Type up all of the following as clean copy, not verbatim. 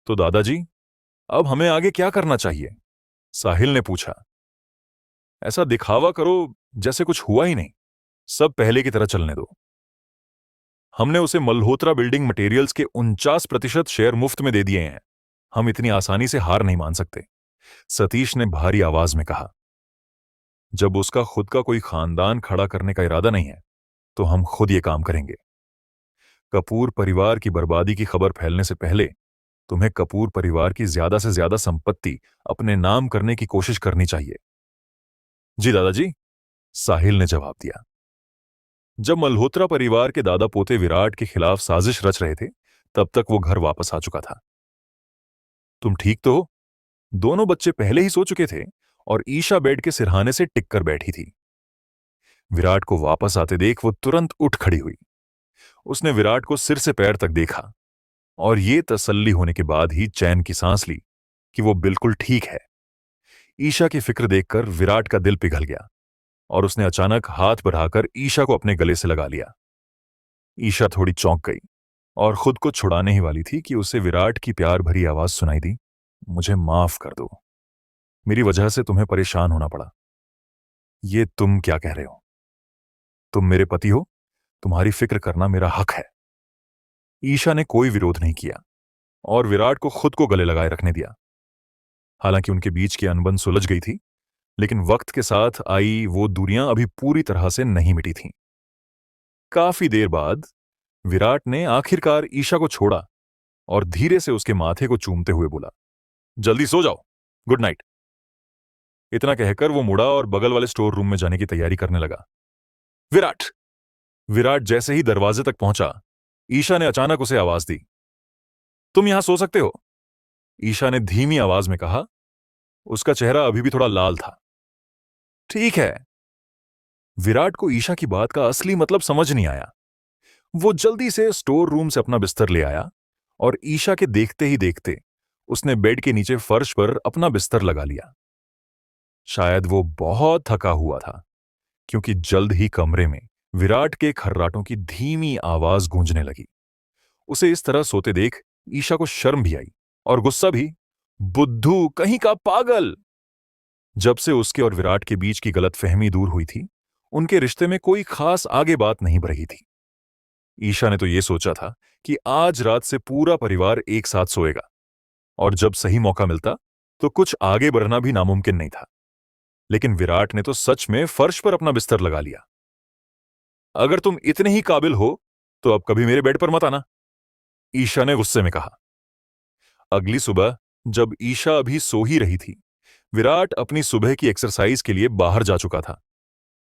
तो दादाजी, अब हमें आगे क्या करना चाहिए? साहिल ने पूछा। ऐसा दिखावा करो जैसे कुछ हुआ ही नहीं। सब पहले की तरह चलने दो। हमने उसे मल्होत्रा बिल्डिंग मटेरियल्स के 49% शेयर मुफ्त में दे दिए हैं। हम इतनी आसानी से हार नहीं मान सकते, सतीश ने भारी आवाज में कहा। जब उसका खुद का कोई खानदान खड़ा करने का इरादा नहीं है, तो हम खुद ये काम करेंगे। कपूर परिवार की बर्बादी की खबर फैलने से पहले तुम्हें कपूर परिवार की ज्यादा से ज्यादा संपत्ति अपने नाम करने की कोशिश करनी चाहिए। जी दादाजी, साहिल ने जवाब दिया। जब मल्होत्रा परिवार के दादा पोते विराट के खिलाफ साजिश रच रहे थे, तब तक वो घर वापस आ चुका था। तुम ठीक तो हो? दोनों बच्चे पहले ही सो चुके थे और ईशा बेड के सिरहाने से टिक कर बैठी थी। विराट को वापस आते देख वो तुरंत उठ खड़ी हुई। उसने विराट को सिर से पैर तक देखा और ये तसल्ली होने के बाद ही चैन की सांस ली कि वो बिल्कुल ठीक है। ईशा की फिक्र देखकर विराट का दिल पिघल गया और उसने अचानक हाथ बढ़ाकर ईशा को अपने गले से लगा लिया। ईशा थोड़ी चौंक गई और खुद को छुड़ाने ही वाली थी कि उसे विराट की प्यार भरी आवाज सुनाई दी। मुझे माफ कर दो, मेरी वजह से तुम्हें परेशान होना पड़ा। ये तुम क्या कह रहे हो? तुम मेरे पति हो, तुम्हारी फिक्र करना मेरा हक है। ईशा ने कोई विरोध नहीं किया और विराट को खुद को गले लगाए रखने दिया। हालांकि उनके बीच की अनबन सुलझ गई थी, लेकिन वक्त के साथ आई वो दूरियां अभी पूरी तरह से नहीं मिटी थीं। काफी देर बाद विराट ने आखिरकार ईशा को छोड़ा और धीरे से उसके माथे को चूमते हुए बोला, जल्दी सो जाओ, गुड नाइट। इतना कहकर वो मुड़ा और बगल वाले स्टोर रूम में जाने की तैयारी करने लगा। विराट! विराट जैसे ही दरवाजे तक पहुंचा, ईशा ने अचानक उसे आवाज दी। तुम यहां सो सकते हो, ईशा ने धीमी आवाज में कहा। उसका चेहरा अभी भी थोड़ा लाल था। ठीक है। विराट को ईशा की बात का असली मतलब समझ नहीं आया। वो जल्दी से स्टोर रूम से अपना बिस्तर ले आया और ईशा के देखते ही देखते उसने बेड के नीचे फर्श पर अपना बिस्तर लगा लिया। शायद वो बहुत थका हुआ था, क्योंकि जल्द ही कमरे में विराट के खर्राटों की धीमी आवाज गूंजने लगी। उसे इस तरह सोते देख ईशा को शर्म भी आई और गुस्सा भी। बुद्धू कहीं का पागल! जब से उसके और विराट के बीच की गलतफहमी दूर हुई थी, उनके रिश्ते में कोई खास आगे बात नहीं बढ़ रही थी। ईशा ने तो यह सोचा था कि आज रात से पूरा परिवार एक साथ सोएगा, और जब सही मौका मिलता तो कुछ आगे बढ़ना भी नामुमकिन नहीं था। लेकिन विराट ने तो सच में फर्श पर अपना बिस्तर लगा लिया। अगर तुम इतने ही काबिल हो तो अब कभी मेरे बेड पर मत आना, ईशा ने गुस्से में कहा। अगली सुबह जब ईशा अभी सो ही रही थी, विराट अपनी सुबह की एक्सरसाइज के लिए बाहर जा चुका था।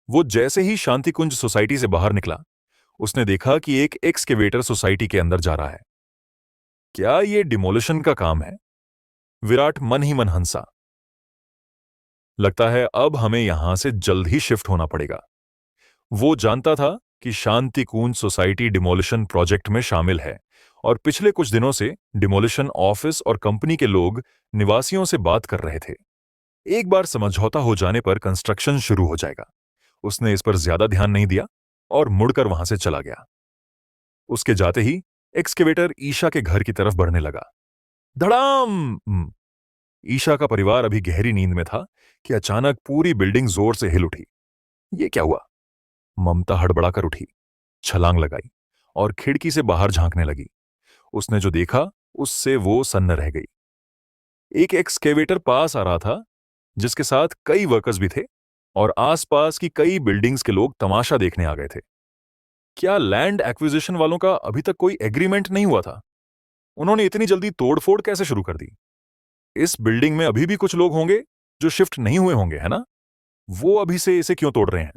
वो जैसे ही शांतिकुंज सोसाइटी से बाहर निकला, उसने देखा कि एक एक्सकेवेटर सोसाइटी के अंदर जा रहा है। क्या ये डिमोलिशन का काम है? विराट मन ही मन हंसा। लगता है अब हमें यहां से जल्द ही शिफ्ट होना पड़ेगा। वो जानता था कि शांतिकुंज सोसाइटी डिमोलिशन प्रोजेक्ट में शामिल है और पिछले कुछ दिनों से डिमोलिशन ऑफिस और कंपनी के लोग निवासियों से बात कर रहे थे। एक बार समझौता हो जाने पर कंस्ट्रक्शन शुरू हो जाएगा। उसने इस पर ज्यादा ध्यान नहीं दिया और मुड़कर वहां से चला गया। उसके जाते ही एक्सकेवेटर ईशा के घर की तरफ बढ़ने लगा। धड़ाम! ईशा का परिवार अभी गहरी नींद में था कि अचानक पूरी बिल्डिंग जोर से हिल उठी। ये क्या हुआ? ममता हड़बड़ाकर उठी, छलांग लगाई और खिड़की से बाहर झांकने लगी। उसने जो देखा उससे वो सन्न रह गई। एक एक्सकेवेटर पास आ रहा था, जिसके साथ कई वर्कर्स भी थे, और आसपास की कई बिल्डिंग्स के लोग तमाशा देखने आ गए थे। क्या लैंड एक्विजिशन वालों का अभी तक कोई एग्रीमेंट नहीं हुआ था? उन्होंने इतनी जल्दी तोड़फोड़ कैसे शुरू कर दी? इस बिल्डिंग में अभी भी कुछ लोग होंगे जो शिफ्ट नहीं हुए होंगे, है ना? वो अभी से इसे क्यों तोड़ रहे हैं?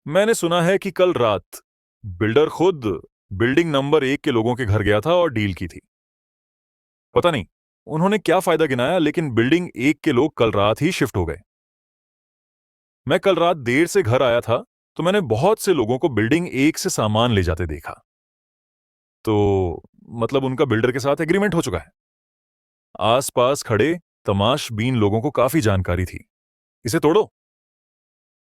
मैंने सुना है कि कल रात बिल्डर खुद बिल्डिंग नंबर 1 के लोगों के घर गया था और डील की थी। पता नहीं उन्होंने क्या फायदा गिनाया, लेकिन बिल्डिंग 1 के लोग कल रात ही शिफ्ट हो गए। मैं कल रात देर से घर आया था, तो मैंने बहुत से लोगों को बिल्डिंग 1 से सामान ले जाते देखा। तो मतलब उनका बिल्डर के साथ एग्रीमेंट हो चुका है। आसपास खड़े तमाशबीन लोगों को काफी जानकारी थी। इसे तोड़ो!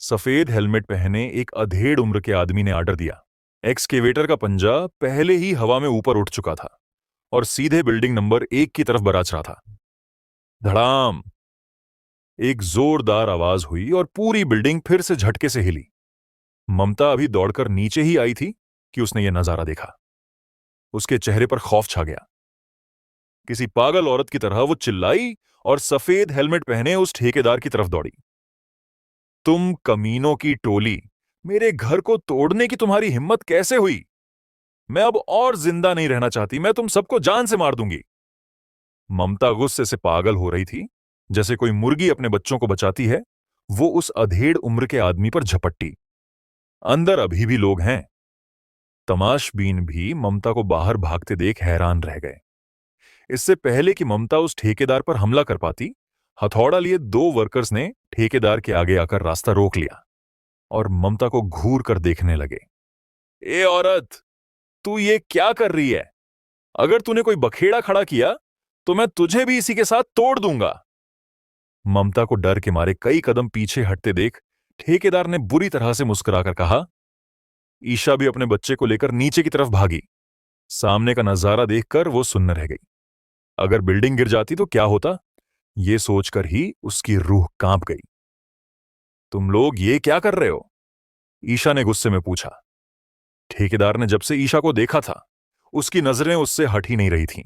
सफेद हेलमेट पहने एक अधेड़ उम्र के आदमी ने आर्डर दिया। एक्सकेवेटर का पंजा पहले ही हवा में ऊपर उठ चुका था और सीधे बिल्डिंग नंबर 1 की तरफ बराच रहा था। धड़ाम! एक जोरदार आवाज हुई और पूरी बिल्डिंग फिर से झटके से हिली। ममता अभी दौड़कर नीचे ही आई थी कि उसने यह नजारा देखा। उसके चेहरे पर खौफ छा गया। किसी पागल औरत की तरह वो चिल्लाई और सफेद हेलमेट पहने उस ठेकेदार की तरफ दौड़ी। तुम कमीनों की टोली, मेरे घर को तोड़ने की तुम्हारी हिम्मत कैसे हुई? मैं अब और जिंदा नहीं रहना चाहती, मैं तुम सबको जान से मार दूंगी। ममता गुस्से से पागल हो रही थी। जैसे कोई मुर्गी अपने बच्चों को बचाती है, वो उस अधेड़ उम्र के आदमी पर झपट्टी। अंदर अभी भी लोग हैं। तमाशबीन भी ममता को बाहर भागते देख हैरान रह गए। इससे पहले कि ममता उस ठेकेदार पर हमला कर पाती, हथौड़ा लिए 2 वर्कर्स ने ठेकेदार के आगे आकर रास्ता रोक लिया और ममता को घूर कर देखने लगे। ए औरत, तू ये क्या कर रही है? अगर तूने कोई बखेड़ा खड़ा किया तो मैं तुझे भी इसी के साथ तोड़ दूंगा। ममता को डर के मारे कई कदम पीछे हटते देख ठेकेदार ने बुरी तरह से मुस्कुराकर कहा। ईशा भी अपने बच्चे को लेकर नीचे की तरफ भागी। सामने का नजारा देखकर वो सुन्न रह गई। अगर बिल्डिंग गिर जाती तो क्या होता, ये सोचकर ही उसकी रूह कांप गई। तुम लोग ये क्या कर रहे हो? ईशा ने गुस्से में पूछा। ठेकेदार ने जब से ईशा को देखा था, उसकी नजरें उससे हट ही नहीं रही थीं।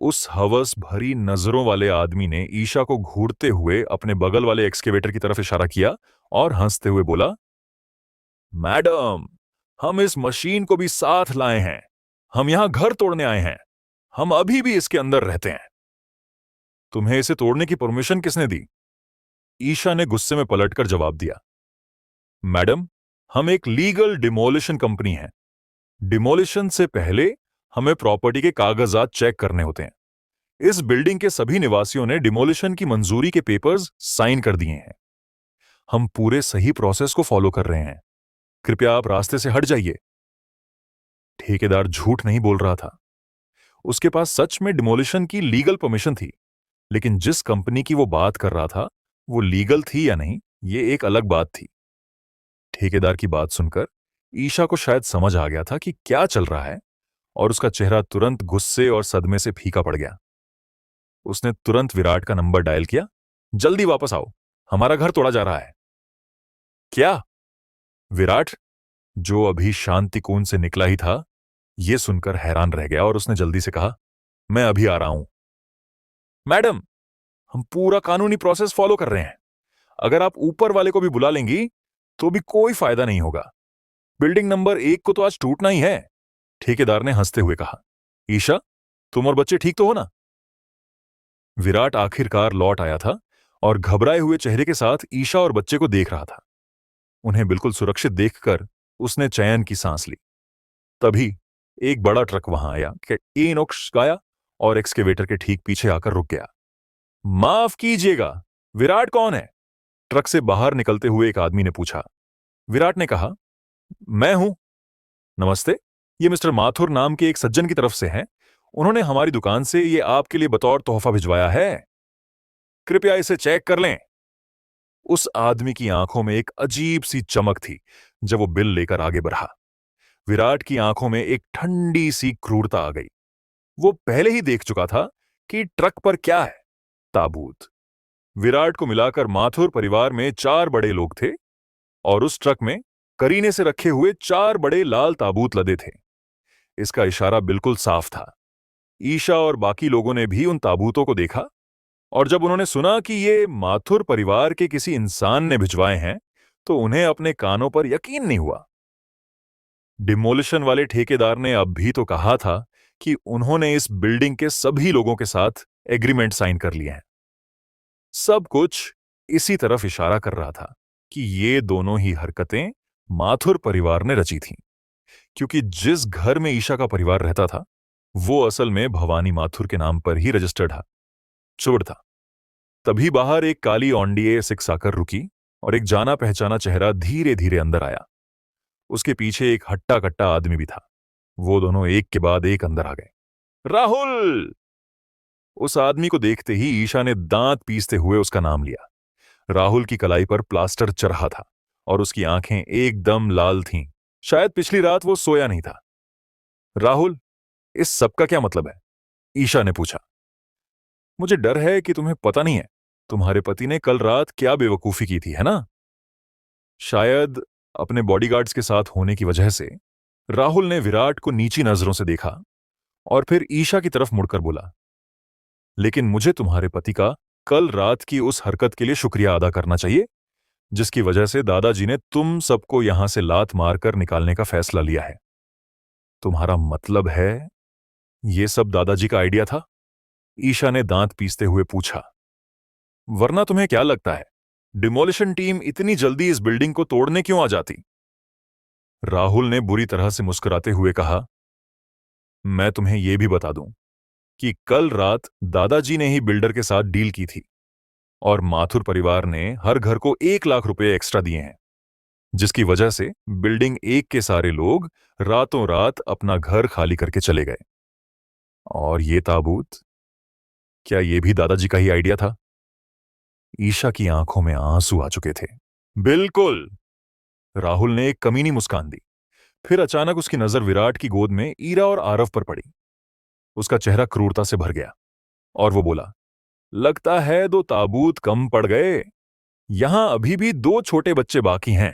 उस हवस भरी नजरों वाले आदमी ने ईशा को घूरते हुए अपने बगल वाले एक्सकेवेटर की तरफ इशारा किया और हंसते हुए बोला, मैडम, हम इस मशीन को भी साथ लाए हैं। हम यहां घर तोड़ने आए हैं। हम अभी भी इसके अंदर रहते हैं। तुम्हें इसे तोड़ने की परमिशन किसने दी? ईशा ने गुस्से में पलटकर जवाब दिया, मैडम, हम एक लीगल डिमोलिशन कंपनी हैं। डिमोलिशन से पहले हमें प्रॉपर्टी के कागजात चेक करने होते हैं। इस बिल्डिंग के सभी निवासियों ने डिमोलिशन की मंजूरी के पेपर्स साइन कर दिए हैं। हम पूरे सही प्रोसेस को फॉलो कर रहे हैं। कृपया आप रास्ते से हट जाइए। ठेकेदार झूठ नहीं बोल रहा था। उसके पास सच में डिमोलिशन की लीगल परमिशन थी, लेकिन जिस कंपनी की वो बात कर रहा था वो लीगल थी या नहीं, ये एक अलग बात थी। ठेकेदार की बात सुनकर ईशा को शायद समझ आ गया था कि क्या चल रहा है और उसका चेहरा तुरंत गुस्से और सदमे से फीका पड़ गया। उसने तुरंत विराट का नंबर डायल किया। जल्दी वापस आओ, हमारा घर तोड़ा जा रहा है। क्या? विराट, जो अभी शांति कुंज से निकला ही था, यह सुनकर हैरान रह गया और उसने जल्दी से कहा, मैं अभी आ रहा हूं। मैडम, हम पूरा कानूनी प्रोसेस फॉलो कर रहे हैं। अगर आप ऊपर वाले को भी बुला लेंगी तो भी कोई फायदा नहीं होगा। बिल्डिंग नंबर 1 को तो आज टूटना ही है। ठेकेदार ने हंसते हुए कहा। ईशा, तुम और बच्चे ठीक तो हो ना? विराट आखिरकार लौट आया था और घबराए हुए चेहरे के साथ ईशा और बच्चे को देख रहा था। उन्हें बिल्कुल सुरक्षित देखकर उसने चैन की सांस ली। तभी एक बड़ा ट्रक वहां आया, नोक्स गाया और एक्सकेवेटर के ठीक पीछे आकर रुक गया। माफ कीजिएगा, विराट कौन है? ट्रक से बाहर निकलते हुए एक आदमी ने पूछा। विराट ने कहा, मैं हूं। नमस्ते, ये मिस्टर माथुर नाम के एक सज्जन की तरफ से हैं। उन्होंने हमारी दुकान से ये आपके लिए बतौर तोहफा भिजवाया है। कृपया इसे चेक कर लें। उस आदमी की आंखों में एक अजीब सी चमक थी जब वो बिल लेकर आगे बढ़ा। विराट की आंखों में एक ठंडी सी क्रूरता आ गई। वो पहले ही देख चुका था कि ट्रक पर क्या है, ताबूत। विराट को मिलाकर माथुर परिवार में 4 बड़े लोग थे और उस ट्रक में करीने से रखे हुए 4 बड़े लाल ताबूत लदे थे। इसका इशारा बिल्कुल साफ था। ईशा और बाकी लोगों ने भी उन ताबूतों को देखा और जब उन्होंने सुना कि ये माथुर परिवार के किसी इंसान ने भिजवाए हैं तो उन्हें अपने कानों पर यकीन नहीं हुआ। डिमोलिशन वाले ठेकेदार ने अब भी तो कहा था कि उन्होंने इस बिल्डिंग के सभी लोगों के साथ एग्रीमेंट साइन कर लिए हैं। सब कुछ इसी तरफ इशारा कर रहा था कि ये दोनों ही हरकतें माथुर परिवार ने रची थीं, क्योंकि जिस घर में ईशा का परिवार रहता था वो असल में भवानी माथुर के नाम पर ही रजिस्टर्ड था। तभी बाहर एक काली ऑनडी A6 आकर रुकी और एक जाना पहचाना चेहरा धीरे धीरे अंदर आया। उसके पीछे एक हट्टा कट्टा आदमी भी था। वो दोनों एक के बाद एक अंदर आ गए। राहुल! उस आदमी को देखते ही ईशा ने दांत पीसते हुए उसका नाम लिया। राहुल की कलाई पर प्लास्टर चढ़ा था और उसकी आंखें एकदम लाल थीं। शायद पिछली रात वो सोया नहीं था। राहुल, इस सब का क्या मतलब है? ईशा ने पूछा। मुझे डर है कि तुम्हें पता नहीं है तुम्हारे पति ने कल रात क्या बेवकूफी की थी, है ना? शायद अपने बॉडीगार्ड्स के साथ होने की वजह से राहुल ने विराट को नीची नजरों से देखा और फिर ईशा की तरफ मुड़कर बोला, लेकिन मुझे तुम्हारे पति का कल रात की उस हरकत के लिए शुक्रिया अदा करना चाहिए जिसकी वजह से दादाजी ने तुम सबको यहां से लात मारकर निकालने का फैसला लिया है। तुम्हारा मतलब है ये सब दादाजी का आइडिया था? ईशा ने दांत पीसते हुए पूछा। वरना तुम्हें क्या लगता है डिमोलिशन टीम इतनी जल्दी इस बिल्डिंग को तोड़ने क्यों आ जाती? राहुल ने बुरी तरह से मुस्कुराते हुए कहा, मैं तुम्हें यह भी बता दूं कि कल रात दादाजी ने ही बिल्डर के साथ डील की थी और माथुर परिवार ने हर घर को 1 लाख रुपए एक्स्ट्रा दिए हैं, जिसकी वजह से बिल्डिंग एक के सारे लोग रातों रात अपना घर खाली करके चले गए। और ये ताबूत, क्या ये भी दादाजी का ही आइडिया था? ईशा की आंखों में आंसू आ चुके थे। बिल्कुल। राहुल ने एक कमीनी मुस्कान दी। फिर अचानक उसकी नजर विराट की गोद में ईरा और आरव पर पड़ी। उसका चेहरा क्रूरता से भर गया और वो बोला, लगता है 2 ताबूत कम पड़ गए। यहां अभी भी 2 छोटे बच्चे बाकी हैं।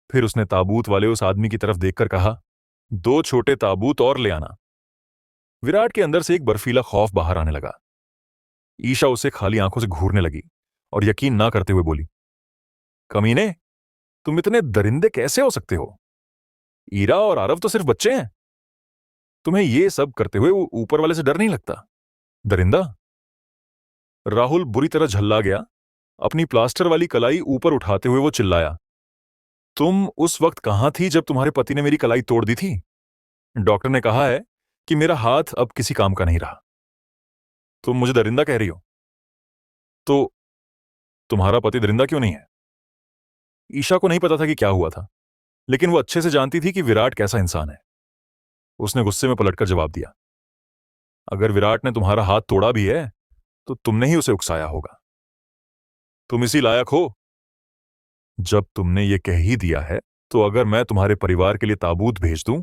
फिर उसने ताबूत वाले उस आदमी की तरफ देखकर कहा, 2 छोटे ताबूत और ले आना। विराट के अंदर से एक बर्फीला खौफ बाहर आने लगा। ईशा उसे खाली आंखों से घूरने लगी और यकीन ना करते हुए बोली, कमीने, तुम इतने दरिंदे कैसे हो सकते हो? ईरा और आरव तो सिर्फ बच्चे हैं। तुम्हें ये सब करते हुए ऊपर वाले से डर नहीं लगता? दरिंदा। राहुल बुरी तरह झल्ला गया। अपनी प्लास्टर वाली कलाई ऊपर उठाते हुए वो चिल्लाया, तुम उस वक्त कहां थी जब तुम्हारे पति ने मेरी कलाई तोड़ दी थी? डॉक्टर ने कहा है कि मेरा हाथ अब किसी काम का नहीं रहा। तुम मुझे दरिंदा कह रही हो? तो तुम्हारा पति दरिंदा क्यों नहीं है? ईशा को नहीं पता था कि क्या हुआ था, लेकिन वो अच्छे से जानती थी कि विराट कैसा इंसान है। उसने गुस्से में पलटकर जवाब दिया, अगर विराट ने तुम्हारा हाथ तोड़ा भी है तो तुमने ही उसे उकसाया होगा। तुम इसी लायक हो। जब तुमने ये कह ही दिया है तो अगर मैं तुम्हारे परिवार के लिए ताबूत भेज दूं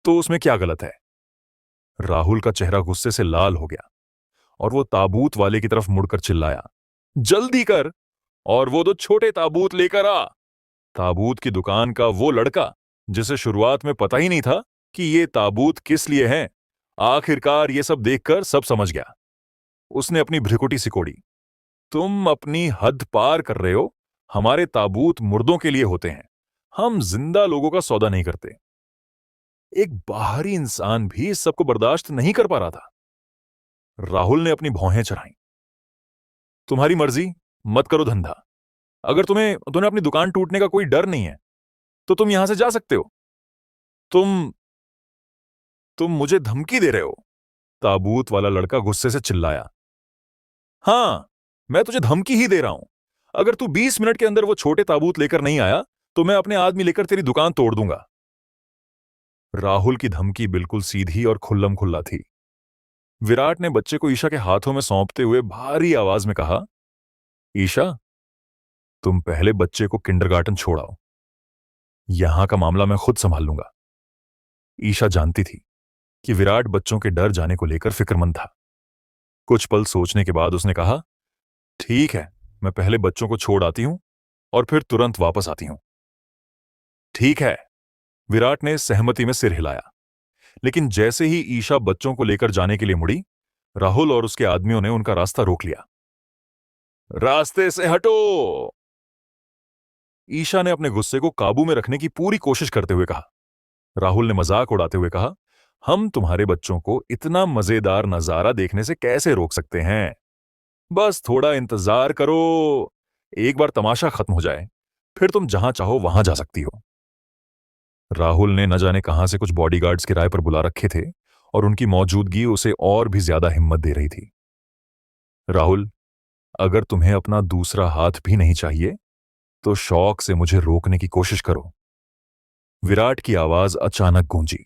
तो उसमें क्या गलत है? राहुल का चेहरा गुस्से से लाल हो गया और वो ताबूत वाले की तरफ मुड़कर चिल्लाया, जल्दी कर और वो 2 छोटे ताबूत लेकर आ। ताबूत की दुकान का वो लड़का जिसे शुरुआत में पता ही नहीं था कि ये ताबूत किस लिए हैं, आखिरकार ये सब देखकर सब समझ गया। उसने अपनी भ्रिकुटी सिकोड़ी। तुम अपनी हद पार कर रहे हो। हमारे ताबूत मुर्दों के लिए होते हैं। हम जिंदा लोगों का सौदा नहीं करते। एक बाहरी इंसान भी इस सबको बर्दाश्त नहीं कर पा रहा था। राहुल ने अपनी भौहें चढ़ाईं। तुम्हारी मर्जी, मत करो धंधा। अगर तुम्हें अपनी दुकान टूटने का कोई डर नहीं है तो तुम यहां से जा सकते हो। तुम तुम मुझे धमकी दे रहे हो? ताबूत वाला लड़का गुस्से से चिल्लाया। हां, मैं तुझे धमकी ही दे रहा हूं। अगर तू 20 मिनट के अंदर वो छोटे ताबूत लेकर नहीं आया तो मैं अपने आदमी लेकर तेरी दुकान तोड़ दूंगा। राहुल की धमकी बिल्कुल सीधी और खुल्लम खुल्ला थी। विराट ने बच्चे को ईशा के हाथों में सौंपते हुए भारी आवाज में कहा, ईशा, तुम पहले बच्चे को किंडरगार्टन छोड़ाओ। यहां का मामला मैं खुद संभाल लूंगा। ईशा जानती थी कि विराट बच्चों के डर जाने को लेकर फिक्रमंद था। कुछ पल सोचने के बाद उसने कहा, ठीक है, मैं पहले बच्चों को छोड़ आती हूं और फिर तुरंत वापस आती हूं। ठीक है। विराट ने सहमति में सिर हिलाया। लेकिन जैसे ही ईशा बच्चों को लेकर जाने के लिए मुड़ी, राहुल और उसके आदमियों ने उनका रास्ता रोक लिया। रास्ते से हटो। ईशा ने अपने गुस्से को काबू में रखने की पूरी कोशिश करते हुए कहा। राहुल ने मजाक उड़ाते हुए कहा, हम तुम्हारे बच्चों को इतना मजेदार नजारा देखने से कैसे रोक सकते हैं? बस थोड़ा इंतजार करो। एक बार तमाशा खत्म हो जाए फिर तुम जहां चाहो वहां जा सकती हो। राहुल ने न जाने कहां से कुछ बॉडीगार्ड्स किराए पर बुला रखे थे और उनकी मौजूदगी उसे और भी ज्यादा हिम्मत दे रही थी। राहुल, अगर तुम्हें अपना दूसरा हाथ भी नहीं चाहिए तो शौक से मुझे रोकने की कोशिश करो। विराट की आवाज अचानक गूंजी।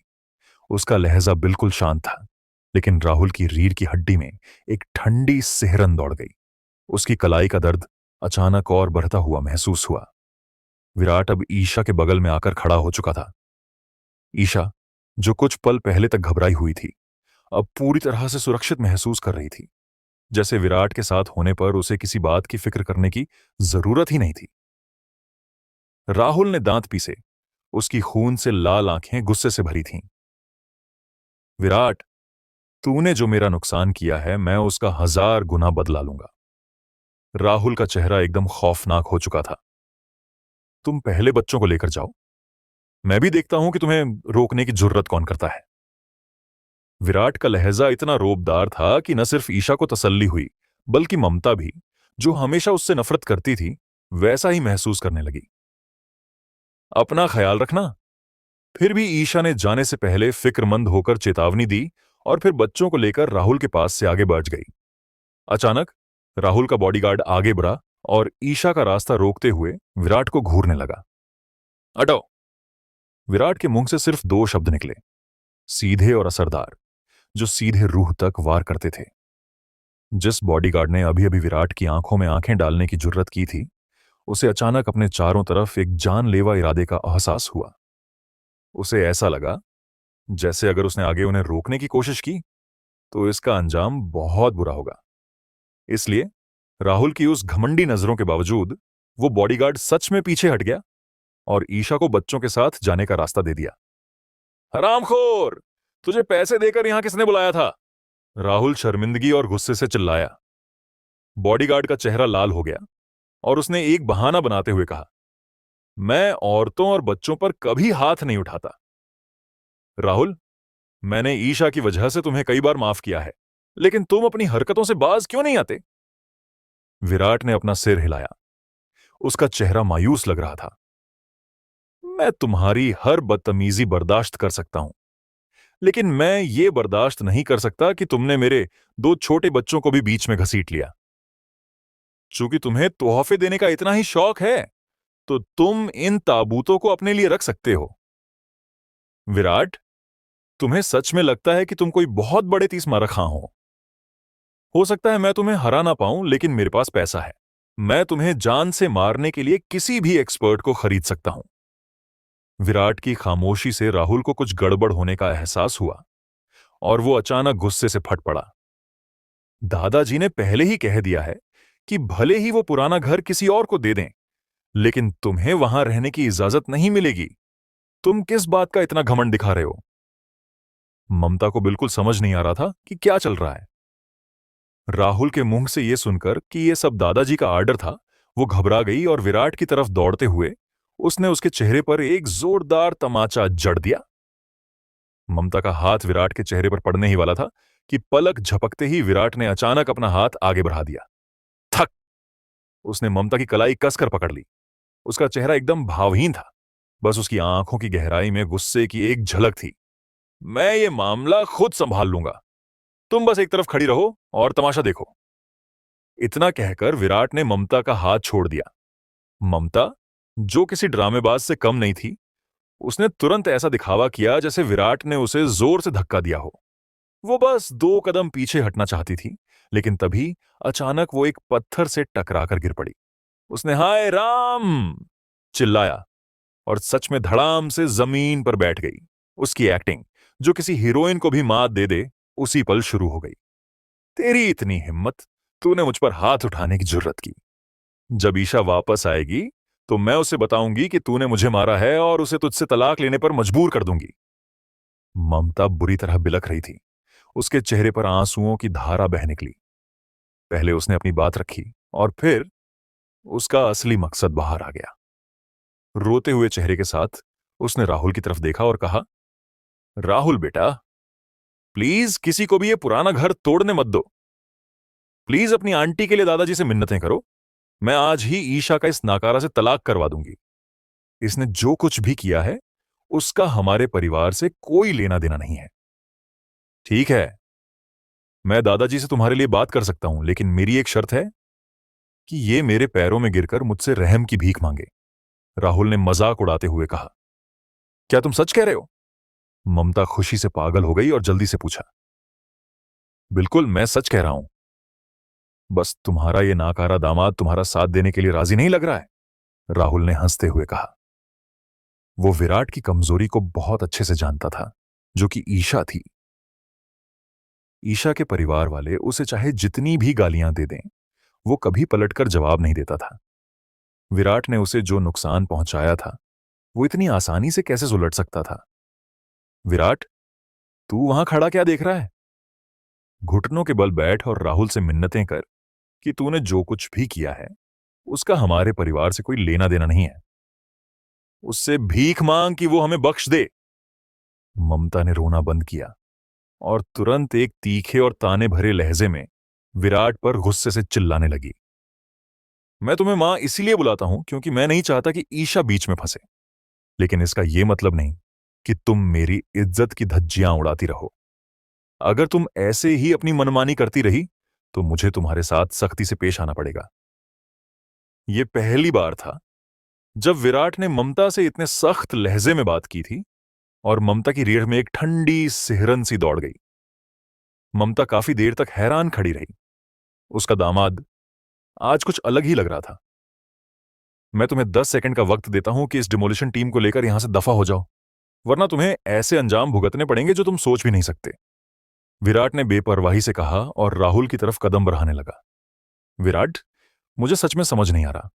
उसका लहजा बिल्कुल शांत था, लेकिन राहुल की रीढ़ की हड्डी में एक ठंडी सिहरन दौड़ गई। उसकी कलाई का दर्द अचानक और बढ़ता हुआ महसूस हुआ। विराट अब ईशा के बगल में आकर खड़ा हो चुका था। ईशा, जो कुछ पल पहले तक घबराई हुई थी, अब पूरी तरह से सुरक्षित महसूस कर रही थी, जैसे विराट के साथ होने पर उसे किसी बात की फिक्र करने की जरूरत ही नहीं थी। राहुल ने दांत पीसे। उसकी खून से लाल आंखें गुस्से से भरी थीं। विराट, तूने जो मेरा नुकसान किया है, मैं उसका 1000 गुना बदला लूंगा। राहुल का चेहरा एकदम खौफनाक हो चुका था। तुम पहले बच्चों को लेकर जाओ, मैं भी देखता हूं कि तुम्हें रोकने की जुर्रत कौन करता है। विराट का लहजा इतना रोबदार था कि न सिर्फ ईशा को तसल्ली हुई, बल्कि ममता भी, जो हमेशा उससे नफरत करती थी, वैसा ही महसूस करने लगी। अपना ख्याल रखना। फिर भी ईशा ने जाने से पहले फिक्रमंद होकर चेतावनी दी और फिर बच्चों को लेकर राहुल के पास से आगे बढ़ गई। अचानक राहुल का बॉडीगार्ड आगे बढ़ा और ईशा का रास्ता रोकते हुए विराट को घूरने लगा। हटो! विराट के मुंह से सिर्फ 2 शब्द निकले, सीधे और असरदार, जो सीधे रूह तक वार करते थे। जिस बॉडीगार्ड ने अभी अभी विराट की आंखों में आंखें डालने की जुर्रत की थी, उसे अचानक अपने चारों तरफ एक जानलेवा इरादे का एहसास हुआ। उसे ऐसा लगा जैसे अगर उसने आगे उन्हें रोकने की कोशिश की तो इसका अंजाम बहुत बुरा होगा। इसलिए राहुल की उस घमंडी नजरों के बावजूद वो बॉडीगार्ड सच में पीछे हट गया और ईशा को बच्चों के साथ जाने का रास्ता दे दिया। हरामखोर! तुझे पैसे देकर यहां किसने बुलाया था? राहुल शर्मिंदगी और गुस्से से चिल्लाया। बॉडीगार्ड का चेहरा लाल हो गया और उसने एक बहाना बनाते हुए कहा, मैं औरतों और बच्चों पर कभी हाथ नहीं उठाता। राहुल, मैंने ईशा की वजह से तुम्हें कई बार माफ किया है, लेकिन तुम अपनी हरकतों से बाज क्यों नहीं आते? विराट ने अपना सिर हिलाया। उसका चेहरा मायूस लग रहा था। मैं तुम्हारी हर बदतमीजी बर्दाश्त कर सकता हूं, लेकिन मैं ये बर्दाश्त नहीं कर सकता कि तुमने मेरे 2 छोटे बच्चों को भी बीच में घसीट लिया। चूंकि तुम्हें तोहफे देने का इतना ही शौक है, तो तुम इन ताबूतों को अपने लिए रख सकते हो। विराट, तुम्हें सच में लगता है कि तुम कोई बहुत बड़े तीस मार खां हो सकता है मैं तुम्हें हरा ना पाऊं, लेकिन मेरे पास पैसा है। मैं तुम्हें जान से मारने के लिए किसी भी एक्सपर्ट को खरीद सकता हूं। विराट की खामोशी से राहुल को कुछ गड़बड़ होने का एहसास हुआ और वो अचानक गुस्से से फट पड़ा। दादाजी ने पहले ही कह दिया है कि भले ही वो पुराना घर किसी और को दे दें, लेकिन तुम्हें वहां रहने की इजाजत नहीं मिलेगी। तुम किस बात का इतना घमंड दिखा रहे हो? ममता को बिल्कुल समझ नहीं आ रहा था कि क्या चल रहा है। राहुल के मुंह से यह सुनकर कि यह सब दादाजी का आर्डर था, वो घबरा गई और विराट की तरफ दौड़ते हुए उसने उसके चेहरे पर एक जोरदार तमाचा जड़ दिया। ममता का हाथ विराट के चेहरे पर पड़ने ही वाला था कि पलक झपकते ही विराट ने अचानक अपना हाथ आगे बढ़ा दिया। थक! उसने ममता की कलाई कसकर पकड़ ली। उसका चेहरा एकदम भावहीन था, बस उसकी आंखों की गहराई में गुस्से की एक झलक थी। मैं ये मामला खुद संभाल लूंगा, तुम बस एक तरफ खड़ी रहो और तमाशा देखो। इतना कहकर विराट ने ममता का हाथ छोड़ दिया। ममता, जो किसी ड्रामेबाज से कम नहीं थी, उसने तुरंत ऐसा दिखावा किया जैसे विराट ने उसे जोर से धक्का दिया हो। वो बस 2 कदम पीछे हटना चाहती थी, लेकिन तभी अचानक वो एक पत्थर से टकराकर गिर पड़ी। उसने हाय राम चिल्लाया और सच में धड़ाम से जमीन पर बैठ गई। उसकी एक्टिंग, जो किसी हीरोइन को भी मात दे दे, उसी पल शुरू हो गई। तेरी इतनी हिम्मत, तूने मुझ पर हाथ उठाने की जुर्रत की। जब ईशा वापस आएगी तो मैं उसे बताऊंगी कि तूने मुझे मारा है और उसे तुझसे तलाक लेने पर मजबूर कर दूंगी। ममता बुरी तरह बिलख रही थी। उसके चेहरे पर आंसुओं की धारा बह निकली। पहले उसने अपनी बात रखी और फिर उसका असली मकसद बाहर आ गया। रोते हुए चेहरे के साथ उसने राहुल की तरफ देखा और कहा, राहुल बेटा, प्लीज किसी को भी ये पुराना घर तोड़ने मत दो। प्लीज अपनी आंटी के लिए दादाजी से मिन्नतें करो। मैं आज ही ईशा का इस नाकारा से तलाक करवा दूंगी। इसने जो कुछ भी किया है, उसका हमारे परिवार से कोई लेना देना नहीं है। ठीक है, मैं दादाजी से तुम्हारे लिए बात कर सकता हूं, लेकिन मेरी एक शर्त है कि ये मेरे पैरों में गिरकर मुझसे रहम की भीख मांगे। राहुल ने मजाक उड़ाते हुए कहा। क्या तुम सच कह रहे हो? ममता खुशी से पागल हो गई और जल्दी से पूछा। बिल्कुल, मैं सच कह रहा हूं। बस तुम्हारा ये नाकारा दामाद तुम्हारा साथ देने के लिए राजी नहीं लग रहा है, राहुल ने हंसते हुए कहा। वो विराट की कमजोरी को बहुत अच्छे से जानता था, जो कि ईशा थी। ईशा के परिवार वाले उसे चाहे जितनी भी गालियां दे दें, वो कभी पलटकर जवाब नहीं देता था। विराट ने उसे जो नुकसान पहुंचाया था, वो इतनी आसानी से कैसे सुलट सकता था? विराट, तू वहां खड़ा क्या देख रहा है? घुटनों के बल बैठ और राहुल से मिन्नतें कर कि तूने जो कुछ भी किया है, उसका हमारे परिवार से कोई लेना देना नहीं है। उससे भीख मांग कि वो हमें बख्श दे। ममता ने रोना बंद किया और तुरंत एक तीखे और ताने भरे लहजे में विराट पर गुस्से से चिल्लाने लगी। मैं तुम्हें मां इसीलिए बुलाता हूं क्योंकि मैं नहीं चाहता कि ईशा बीच में फंसे, लेकिन इसका यह मतलब नहीं कि तुम मेरी इज्जत की धज्जियां उड़ाती रहो। अगर तुम ऐसे ही अपनी मनमानी करती रही तो मुझे तुम्हारे साथ सख्ती से पेश आना पड़ेगा। यह पहली बार था जब विराट ने ममता से इतने सख्त लहजे में बात की थी और ममता की रीढ़ में एक ठंडी सिहरन सी दौड़ गई। ममता काफी देर तक हैरान खड़ी रही। उसका दामाद आज कुछ अलग ही लग रहा था। मैं तुम्हें 10 सेकंड का वक्त देता हूं कि इस डिमोलिशन टीम को लेकर यहां से दफा हो जाओ, वरना तुम्हें ऐसे अंजाम भुगतने पड़ेंगे जो तुम सोच भी नहीं सकते। विराट ने बेपरवाही से कहा और राहुल की तरफ कदम बढ़ाने लगा। विराट, मुझे सच में समझ नहीं आ रहा।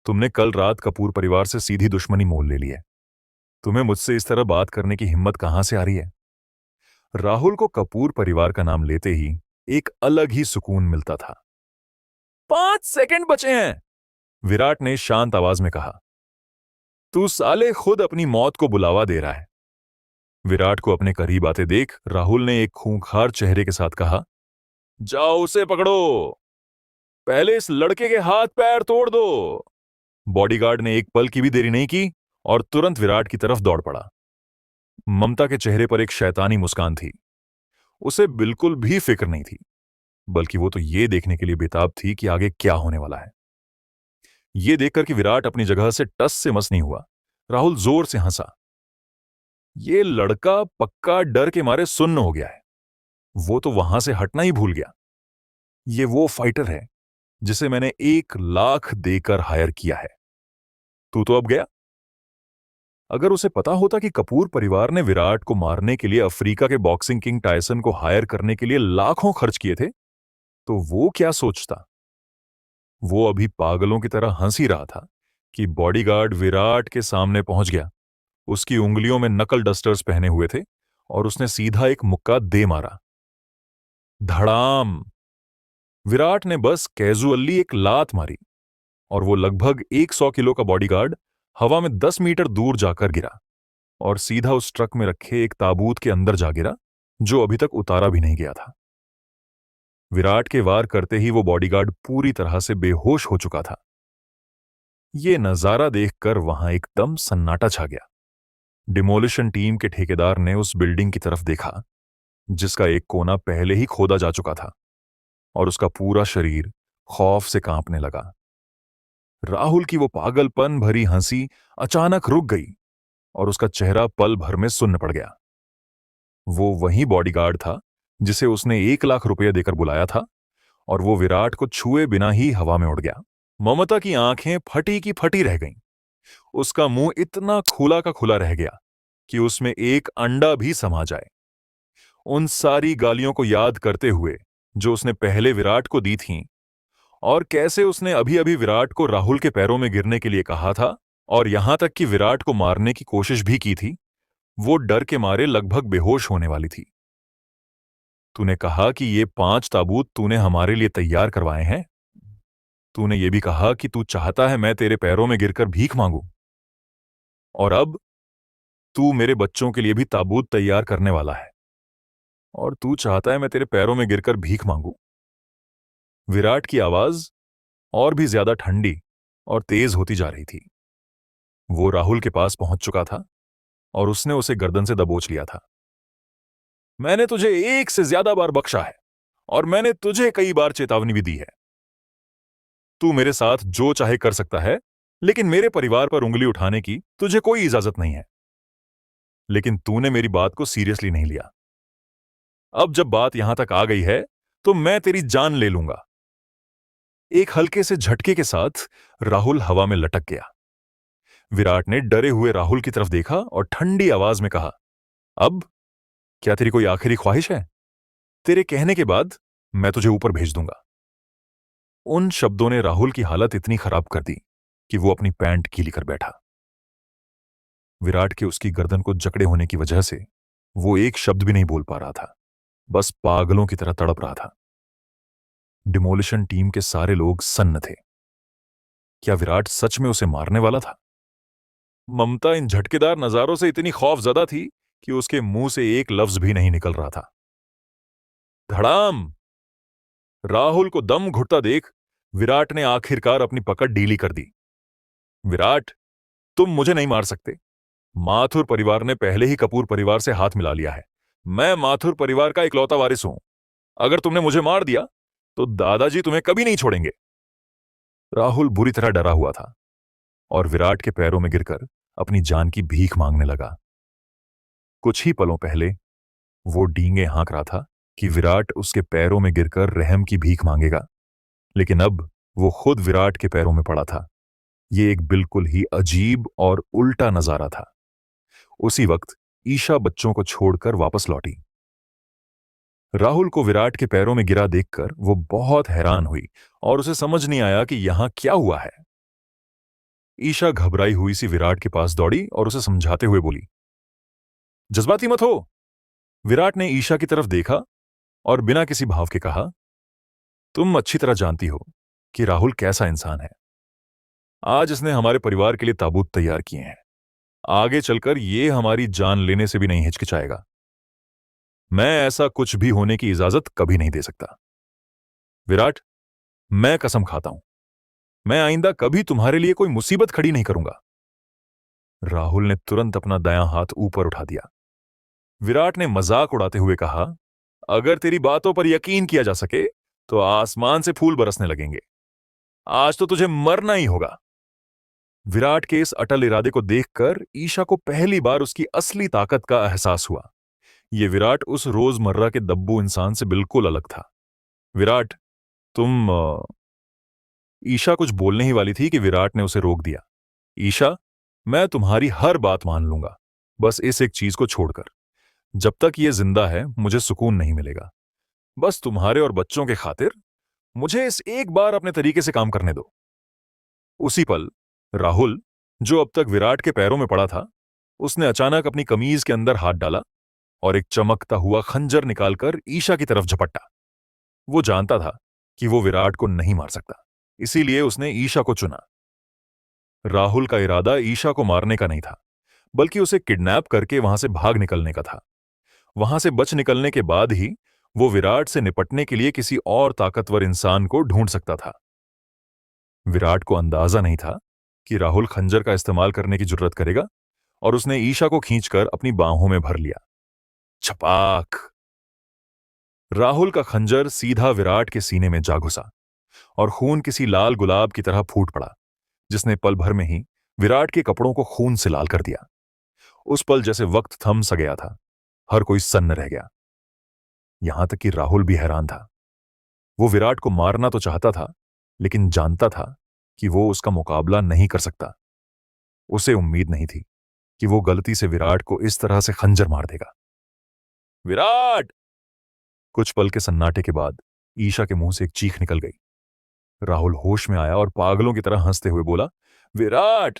तुमने कल रात कपूर परिवार से सीधी दुश्मनी मोल ले ली है। तुम्हें मुझसे इस तरह बात करने की हिम्मत कहां से आ रही है? राहुल को कपूर परिवार का नाम लेते ही एक अलग ही सुकून मिलता था। 5 सेकंड बचे हैं, विराट ने शांत आवाज में कहा। तू साले खुद अपनी मौत को बुलावा दे रहा है। विराट को अपने करीब आते देख राहुल ने एक खूंखार चेहरे के साथ कहा, जाओ उसे पकड़ो, पहले इस लड़के के हाथ पैर तोड़ दो। बॉडीगार्ड ने एक पल की भी देरी नहीं की और तुरंत विराट की तरफ दौड़ पड़ा। ममता के चेहरे पर एक शैतानी मुस्कान थी। उसे बिल्कुल भी फिक्र नहीं थी, बल्कि वो तो ये देखने के लिए बेताब थी कि आगे क्या होने वाला है। ये देखकर कि विराट अपनी जगह से टस से मस नहीं हुआ, राहुल जोर से हंसा। ये लड़का पक्का डर के मारे सुन्न हो गया है। वो तो वहां से हटना ही भूल गया। ये वो फाइटर है जिसे मैंने 1 लाख देकर हायर किया है। तू तो अब गया। अगर उसे पता होता कि कपूर परिवार ने विराट को मारने के लिए अफ्रीका के बॉक्सिंग किंग टायसन को हायर करने के लिए लाखों खर्च किए थे, तो वो क्या सोचता? वो अभी पागलों की तरह हंस ही रहा था कि बॉडीगार्ड विराट के सामने पहुंच गया। उसकी उंगलियों में नकल डस्टर्स पहने हुए थे और उसने सीधा एक मुक्का दे मारा। धड़ाम! विराट ने बस कैजुअली एक लात मारी और वो लगभग 100 किलो का बॉडीगार्ड हवा में 10 मीटर दूर जाकर गिरा और सीधा उस ट्रक में रखे एक ताबूत के अंदर जा गिरा जो अभी तक उतारा भी नहीं गया था। विराट के वार करते ही वो बॉडीगार्ड पूरी तरह से बेहोश हो चुका था। ये नजारा देखकर वहां एकदम सन्नाटा छा गया। डिमोलिशन टीम के ठेकेदार ने उस बिल्डिंग की तरफ देखा जिसका एक कोना पहले ही खोदा जा चुका था और उसका पूरा शरीर खौफ से कांपने लगा। राहुल की वो पागलपन भरी हंसी अचानक रुक गई और उसका चेहरा पल भर में सुन्न पड़ गया। वो वही बॉडीगार्ड था जिसे उसने 1 लाख रुपये देकर बुलाया था और वो विराट को छुए बिना ही हवा में उड़ गया। ममता की आंखें फटी की फटी रह गईं। उसका मुंह इतना खुला का खुला रह गया कि उसमें एक अंडा भी समा जाए। उन सारी गालियों को याद करते हुए जो उसने पहले विराट को दी थीं और कैसे उसने अभी अभी विराट को राहुल के पैरों में गिरने के लिए कहा था और यहां तक कि विराट को मारने की कोशिश भी की थी, वो डर के मारे लगभग बेहोश होने वाली थी। तूने कहा कि ये 5 ताबूत तूने हमारे लिए तैयार करवाए हैं। तूने ये भी कहा कि तू चाहता है मैं तेरे पैरों में गिरकर भीख मांगू, और अब तू मेरे बच्चों के लिए भी ताबूत तैयार करने वाला है और तू चाहता है मैं तेरे पैरों में गिरकर भीख मांगू। विराट की आवाज और भी ज्यादा ठंडी और तेज होती जा रही थी। वो राहुल के पास पहुंच चुका था और उसने उसे गर्दन से दबोच लिया था। मैंने तुझे 1 से ज्यादा बार बख्शा है और मैंने तुझे कई बार चेतावनी भी दी है। तू मेरे साथ जो चाहे कर सकता है, लेकिन मेरे परिवार पर उंगली उठाने की तुझे कोई इजाजत नहीं है। लेकिन तूने मेरी बात को सीरियसली नहीं लिया। अब जब बात यहां तक आ गई है तो मैं तेरी जान ले लूंगा। एक हल्के से झटके के साथ राहुल हवा में लटक गया। विराट ने डरे हुए राहुल की तरफ देखा और ठंडी आवाज में कहा, अब क्या तेरी कोई आखिरी ख्वाहिश है? तेरे कहने के बाद मैं तुझे ऊपर भेज दूंगा। उन शब्दों ने राहुल की हालत इतनी खराब कर दी कि वो अपनी पैंट गीली कर बैठा। विराट के उसकी गर्दन को जकड़े होने की वजह से वो एक शब्द भी नहीं बोल पा रहा था, बस पागलों की तरह तड़प रहा था। डिमोलिशन टीम के सारे लोग सन्न थे। क्या विराट सच में उसे मारने वाला था? ममता इन झटकेदार नजारों से इतनी खौफजदा थी कि उसके मुंह से एक लफ्ज भी नहीं निकल रहा था। धड़ाम! राहुल को दम घुटता देख विराट ने आखिरकार अपनी पकड़ ढीली कर दी। विराट, तुम मुझे नहीं मार सकते। माथुर परिवार ने पहले ही कपूर परिवार से हाथ मिला लिया है। मैं माथुर परिवार का इकलौता वारिस हूं। अगर तुमने मुझे मार दिया तो दादाजी तुम्हें कभी नहीं छोड़ेंगे। राहुल बुरी तरह डरा हुआ था और विराट के पैरों में गिरकर अपनी जान की भीख मांगने लगा। कुछ ही पलों पहले वो डींगे हाँक रहा था कि विराट उसके पैरों में गिरकर रहम की भीख मांगेगा, लेकिन अब वो खुद विराट के पैरों में पड़ा था। ये एक बिल्कुल ही अजीब और उल्टा नजारा था। उसी वक्त ईशा बच्चों को छोड़कर वापस लौटी। राहुल को विराट के पैरों में गिरा देखकर वो बहुत हैरान हुई और उसे समझ नहीं आया कि यहां क्या हुआ है। ईशा घबराई हुई सी विराट के पास दौड़ी और उसे समझाते हुए बोली, जज्बाती मत हो। विराट ने ईशा की तरफ देखा और बिना किसी भाव के कहा, तुम अच्छी तरह जानती हो कि राहुल कैसा इंसान है। आज इसने हमारे परिवार के लिए ताबूत तैयार किए हैं। आगे चलकर ये हमारी जान लेने से भी नहीं हिचकिचाएगा। मैं ऐसा कुछ भी होने की इजाजत कभी नहीं दे सकता। विराट, मैं कसम खाता हूं, मैं आइंदा कभी तुम्हारे लिए कोई मुसीबत खड़ी नहीं करूंगा। राहुल ने तुरंत अपना दायां हाथ ऊपर उठा दिया। विराट ने मजाक उड़ाते हुए कहा, अगर तेरी बातों पर यकीन किया जा सके तो आसमान से फूल बरसने लगेंगे। आज तो तुझे मरना ही होगा। विराट के इस अटल इरादे को देखकर ईशा को पहली बार उसकी असली ताकत का एहसास हुआ। यह विराट उस रोजमर्रा के दब्बू इंसान से बिल्कुल अलग था। विराट, तुम ईशा कुछ बोलने ही वाली थी कि विराट ने उसे रोक दिया। ईशा, मैं तुम्हारी हर बात मान लूंगा, बस इस एक चीज को छोड़कर। जब तक यह जिंदा है मुझे सुकून नहीं मिलेगा। बस तुम्हारे और बच्चों के खातिर मुझे इस एक बार अपने तरीके से काम करने दो। उसी पल राहुल, जो अब तक विराट के पैरों में पड़ा था, उसने अचानक अपनी कमीज के अंदर हाथ डाला और एक चमकता हुआ खंजर निकालकर ईशा की तरफ झपटा। वो जानता था कि वो विराट को नहीं मार सकता, इसीलिए उसने ईशा को चुना। राहुल का इरादा ईशा को मारने का नहीं था, बल्कि उसे किडनैप करके वहां से भाग निकलने का था। वहां से बच निकलने के बाद ही वो विराट से निपटने के लिए किसी और ताकतवर इंसान को ढूंढ सकता था। विराट को अंदाजा नहीं था कि राहुल खंजर का इस्तेमाल करने की जुर्रत करेगा और उसने ईशा को खींचकर अपनी बाहों में भर लिया। छपाक! राहुल का खंजर सीधा विराट के सीने में जा घुसा और खून किसी लाल गुलाब की तरह फूट पड़ा, जिसने पल भर में ही विराट के कपड़ों को खून से लाल कर दिया। उस पल जैसे वक्त थम सा गया था। हर कोई सन्न रह गया, यहां तक कि राहुल भी हैरान था। वो विराट को मारना तो चाहता था, लेकिन जानता था कि वो उसका मुकाबला नहीं कर सकता। उसे उम्मीद नहीं थी कि वो गलती से विराट को इस तरह से खंजर मार देगा। विराट! कुछ पल के सन्नाटे के बाद ईशा के मुंह से एक चीख निकल गई। राहुल होश में आया और पागलों की तरह हंसते हुए बोला, विराट,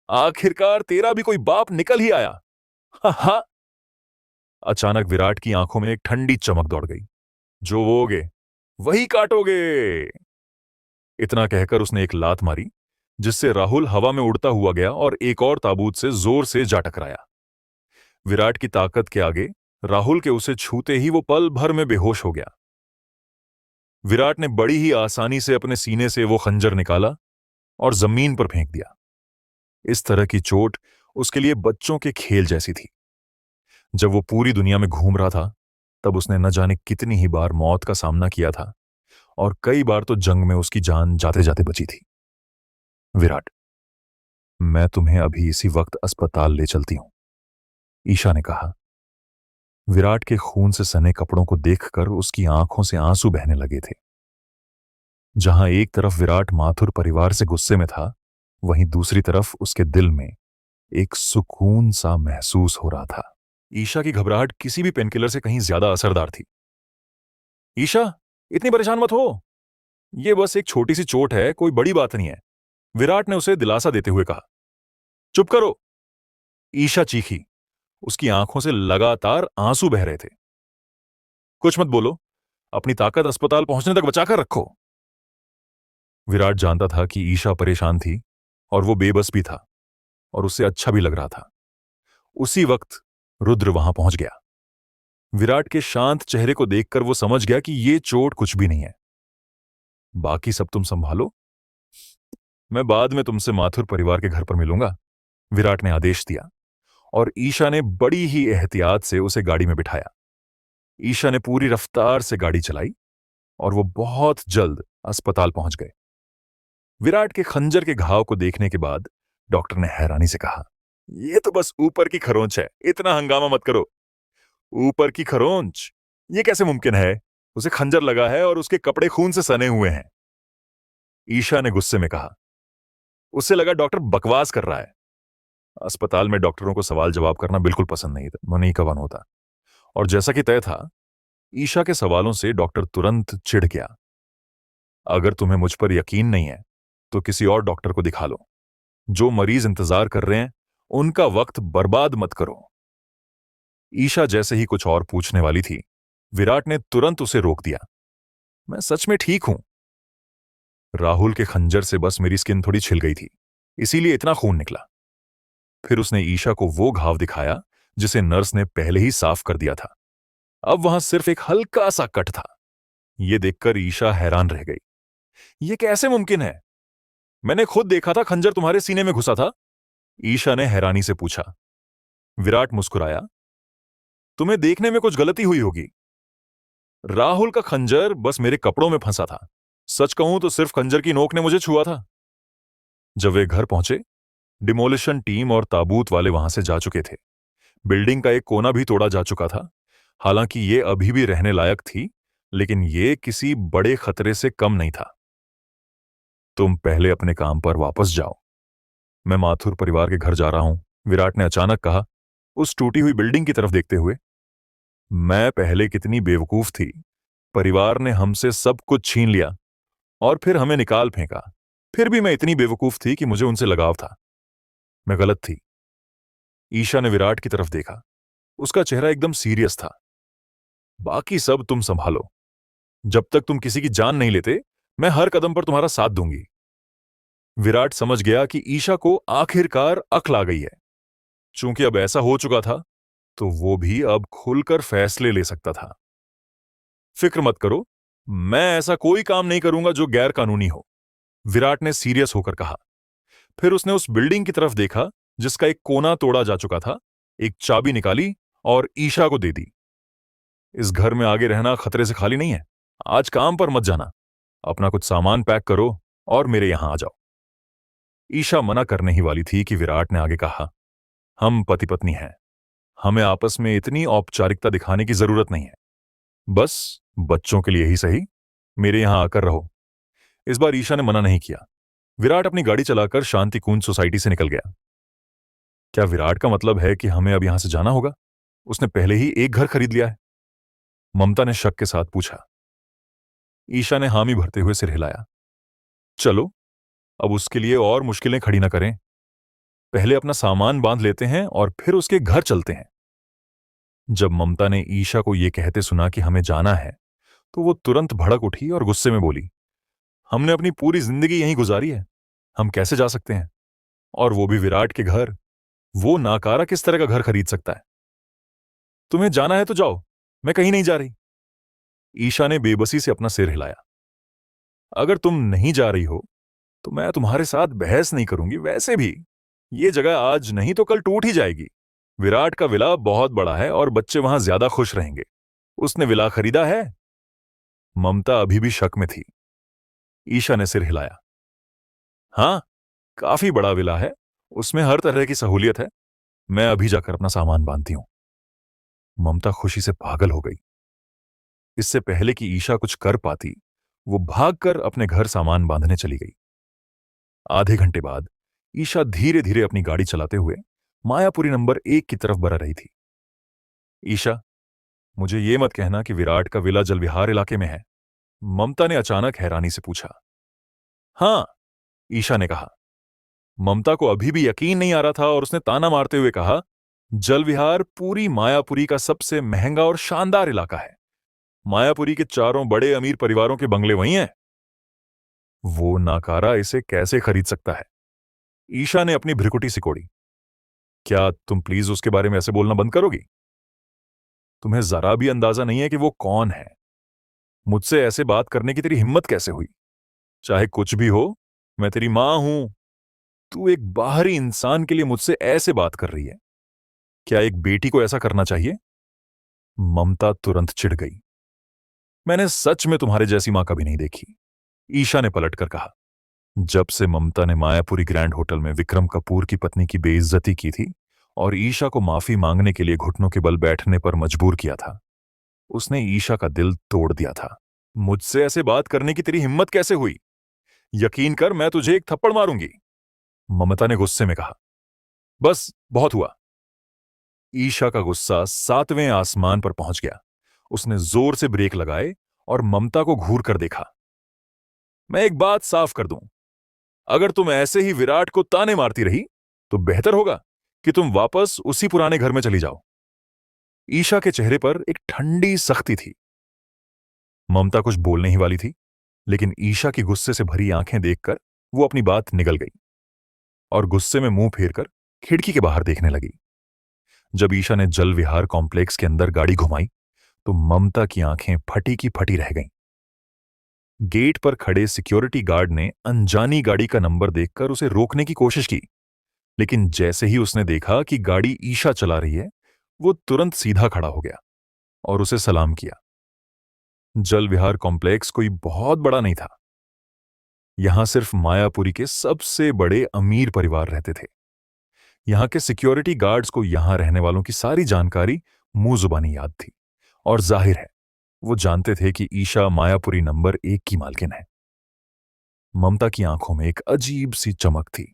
आखिरकार तेरा भी कोई बाप निकल ही आया। हा हा! अचानक विराट की आंखों में एक ठंडी चमक दौड़ गई। जो वोगे वही काटोगे। इतना कहकर उसने एक लात मारी, जिससे राहुल हवा में उड़ता हुआ गया और एक और ताबूत से जोर से जा टकराया। विराट की ताकत के आगे राहुल के उसे छूते ही वो पल भर में बेहोश हो गया। विराट ने बड़ी ही आसानी से अपने सीने से वो खंजर निकाला और जमीन पर फेंक दिया। इस तरह की चोट उसके लिए बच्चों के खेल जैसी थी। जब वो पूरी दुनिया में घूम रहा था, तब उसने न जाने कितनी ही बार मौत का सामना किया था और कई बार तो जंग में उसकी जान जाते जाते बची थी। विराट, मैं तुम्हें अभी इसी वक्त अस्पताल ले चलती हूं, ईशा ने कहा। विराट के खून से सने कपड़ों को देखकर उसकी आंखों से आंसू बहने लगे थे। जहां एक तरफ विराट माथुर परिवार से गुस्से में था, वहीं दूसरी तरफ उसके दिल में एक सुकून सा महसूस हो रहा था। ईशा की घबराहट किसी भी पेनकिलर से कहीं ज्यादा असरदार थी। ईशा, इतनी परेशान मत हो। ये बस एक छोटी सी चोट है, कोई बड़ी बात नहीं है, विराट ने उसे दिलासा देते हुए कहा। चुप करो, ईशा चीखी। उसकी आंखों से लगातार आंसू बह रहे थे। कुछ मत बोलो, अपनी ताकत अस्पताल पहुंचने तक बचाकर रखो। विराट जानता था कि ईशा परेशान थी और वो बेबस भी था और उसे अच्छा भी लग रहा था। उसी वक्त रुद्र वहां पहुंच गया। विराट के शांत चेहरे को देखकर वो समझ गया कि ये चोट कुछ भी नहीं है। बाकी सब तुम संभालो, मैं बाद में तुमसे माथुर परिवार के घर पर मिलूंगा, विराट ने आदेश दिया। और ईशा ने बड़ी ही एहतियात से उसे गाड़ी में बिठाया। ईशा ने पूरी रफ्तार से गाड़ी चलाई और वो बहुत जल्द अस्पताल पहुंच गए। विराट के खंजर के घाव को देखने के बाद डॉक्टर ने हैरानी से कहा, यह तो बस ऊपर की खरोंच है, इतना हंगामा मत करो। ऊपर की खरोंच? ये कैसे मुमकिन है? उसे खंजर लगा है और उसके कपड़े खून से सने हुए हैं, ईशा ने गुस्से में कहा। उससे लगा डॉक्टर बकवास कर रहा है। अस्पताल में डॉक्टरों को सवाल जवाब करना बिल्कुल पसंद नहीं का वन होता। और जैसा कि तय था, ईशा के सवालों से डॉक्टर तुरंत चिढ़ गया। अगर तुम्हें मुझ पर यकीन नहीं है तो किसी और डॉक्टर को दिखा लो। जो मरीज इंतजार कर रहे हैं उनका वक्त बर्बाद मत करो। ईशा जैसे ही कुछ और पूछने वाली थी, विराट ने तुरंत उसे रोक दिया। मैं सच में ठीक हूं। राहुल के खंजर से बस मेरी स्किन थोड़ी छिल गई थी, इसीलिए इतना खून निकला। फिर उसने ईशा को वो घाव दिखाया जिसे नर्स ने पहले ही साफ कर दिया था। अब वहां सिर्फ एक हल्का सा कट था। यह देखकर ईशा हैरान रह गई। यह कैसे मुमकिन है? मैंने खुद देखा था, खंजर तुम्हारे सीने में घुसा था, ईशा ने हैरानी से पूछा। विराट मुस्कुराया। तुम्हें देखने में कुछ गलती हुई होगी। राहुल का खंजर बस मेरे कपड़ों में फंसा था। सच कहूं तो सिर्फ खंजर की नोक ने मुझे छुआ था। जब वे घर पहुंचे, डिमोलिशन टीम और ताबूत वाले वहां से जा चुके थे। बिल्डिंग का एक कोना भी तोड़ा जा चुका था। हालांकि यह अभी भी रहने लायक थी, लेकिन यह किसी बड़े खतरे से कम नहीं था। तुम पहले अपने काम पर वापस जाओ, मैं माथुर परिवार के घर जा रहा हूं, विराट ने अचानक कहा, उस टूटी हुई बिल्डिंग की तरफ देखते हुए। मैं पहले कितनी बेवकूफ थी। परिवार ने हमसे सब कुछ छीन लिया और फिर हमें निकाल फेंका। फिर भी मैं इतनी बेवकूफ थी कि मुझे उनसे लगाव था। मैं गलत थी। ईशा ने विराट की तरफ देखा। उसका चेहरा एकदम सीरियस था। बाकी सब तुम संभालो। जब तक तुम किसी की जान नहीं लेते, मैं हर कदम पर तुम्हारा साथ दूंगी। विराट समझ गया कि ईशा को आखिरकार अक्ल आ गई है। चूंकि अब ऐसा हो चुका था, तो वो भी अब खुलकर फैसले ले सकता था। फिक्र मत करो, मैं ऐसा कोई काम नहीं करूंगा जो गैर कानूनी हो, विराट ने सीरियस होकर कहा। फिर उसने उस बिल्डिंग की तरफ देखा जिसका एक कोना तोड़ा जा चुका था, एक चाबी निकाली और ईशा को दे दी। इस घर में आगे रहना खतरे से खाली नहीं है। आज काम पर मत जाना, अपना कुछ सामान पैक करो और मेरे यहां आ जाओ। ईशा मना करने ही वाली थी कि विराट ने आगे कहा, हम पति पत्नी हैं, हमें आपस में इतनी औपचारिकता दिखाने की जरूरत नहीं है। बस बच्चों के लिए ही सही मेरे यहां आकर रहो। इस बार ईशा ने मना नहीं किया। विराट अपनी गाड़ी चलाकर शांति कुंज सोसाइटी से निकल गया। क्या विराट का मतलब है कि हमें अब यहां से जाना होगा? उसने पहले ही एक घर खरीद लिया है, ममता ने शक के साथ पूछा। ईशा ने हामी भरते हुए सिर हिलाया। चलो, अब उसके लिए और मुश्किलें खड़ी ना करें। पहले अपना सामान बांध लेते हैं और फिर उसके घर चलते हैं। जब ममता ने ईशा को यह कहते सुना कि हमें जाना है, तो वो तुरंत भड़क उठी और गुस्से में बोली, हमने अपनी पूरी जिंदगी यहीं गुजारी है, हम कैसे जा सकते हैं? और वो भी विराट के घर। वो नाकारा किस तरह का घर खरीद सकता है? तुम्हें जाना है तो जाओ, मैं कहीं नहीं जा रही। ईशा ने बेबसी से अपना सिर हिलाया। अगर तुम नहीं जा रही हो तो मैं तुम्हारे साथ बहस नहीं करूंगी। वैसे भी ये जगह आज नहीं तो कल टूट ही जाएगी। विराट का विला बहुत बड़ा है और बच्चे वहां ज्यादा खुश रहेंगे। उसने विला खरीदा है? ममता अभी भी शक में थी। ईशा ने सिर हिलाया। हां, काफी बड़ा विला है, उसमें हर तरह की सहूलियत है। मैं अभी जाकर अपना सामान बांधती हूं। ममता खुशी से पागल हो गई। इससे पहले कि ईशा कुछ कर पाती, वो भागकर अपने घर सामान बांधने चली गई। आधे घंटे बाद ईशा धीरे धीरे अपनी गाड़ी चलाते हुए मायापुरी नंबर 1 की तरफ बढ़ रही थी। ईशा, मुझे ये मत कहना कि विराट का विला जलविहार इलाके में है, ममता ने अचानक हैरानी से पूछा। हाँ, ईशा ने कहा। ममता को अभी भी यकीन नहीं आ रहा था और उसने ताना मारते हुए कहा, जलविहार पूरी मायापुरी का सबसे महंगा और शानदार इलाका है। मायापुरी के चारों बड़े अमीर परिवारों के बंगले वहीं हैं। वो नाकारा इसे कैसे खरीद सकता है? ईशा ने अपनी भ्रिकुटी सिकोड़ी। क्या तुम प्लीज उसके बारे में ऐसे बोलना बंद करोगी? तुम्हें जरा भी अंदाजा नहीं है कि वो कौन है। मुझसे ऐसे बात करने की तेरी हिम्मत कैसे हुई? चाहे कुछ भी हो, मैं तेरी मां हूं। तू एक बाहरी इंसान के लिए मुझसे ऐसे बात कर रही है। क्या एक बेटी को ऐसा करना चाहिए? ममता तुरंत चिढ़ गई। मैंने सच में तुम्हारे जैसी मां कभी नहीं देखी, ईशा ने पलटकर कहा। जब से ममता ने मायापुरी ग्रैंड होटल में विक्रम कपूर की पत्नी की बेइज्जती की थी और ईशा को माफी मांगने के लिए घुटनों के बल बैठने पर मजबूर किया था, उसने ईशा का दिल तोड़ दिया था। मुझसे ऐसे बात करने की तेरी हिम्मत कैसे हुई? यकीन कर, मैं तुझे एक थप्पड़ मारूंगी, ममता ने गुस्से में कहा। बस बहुत हुआ। ईशा का गुस्सा 7वें आसमान पर पहुंच गया। उसने जोर से ब्रेक लगाए और ममता को घूर कर देखा। मैं एक बात साफ कर दूं, अगर तुम ऐसे ही विराट को ताने मारती रही तो बेहतर होगा कि तुम वापस उसी पुराने घर में चली जाओ। ईशा के चेहरे पर एक ठंडी सख्ती थी। ममता कुछ बोलने ही वाली थी, लेकिन ईशा की गुस्से से भरी आंखें देखकर वो अपनी बात निगल गई और गुस्से में मुंह फेरकर खिड़की के बाहर देखने लगी। जब ईशा ने जल विहार कॉम्प्लेक्स के अंदर गाड़ी घुमाई तो ममता की आंखें फटी की फटी रह गईं। गेट पर खड़े सिक्योरिटी गार्ड ने अनजानी गाड़ी का नंबर देखकर उसे रोकने की कोशिश की, लेकिन जैसे ही उसने देखा कि गाड़ी ईशा चला रही है, वो तुरंत सीधा खड़ा हो गया और उसे सलाम किया। जल विहार कॉम्प्लेक्स कोई बहुत बड़ा नहीं था। यहां सिर्फ मायापुरी के सबसे बड़े अमीर परिवार रहते थे। यहां के सिक्योरिटी गार्ड्स को यहां रहने वालों की सारी जानकारी मुंह जुबानी याद थी और जाहिर है वो जानते थे कि ईशा मायापुरी नंबर 1 की मालकिन है। ममता की आंखों में एक अजीब सी चमक थी।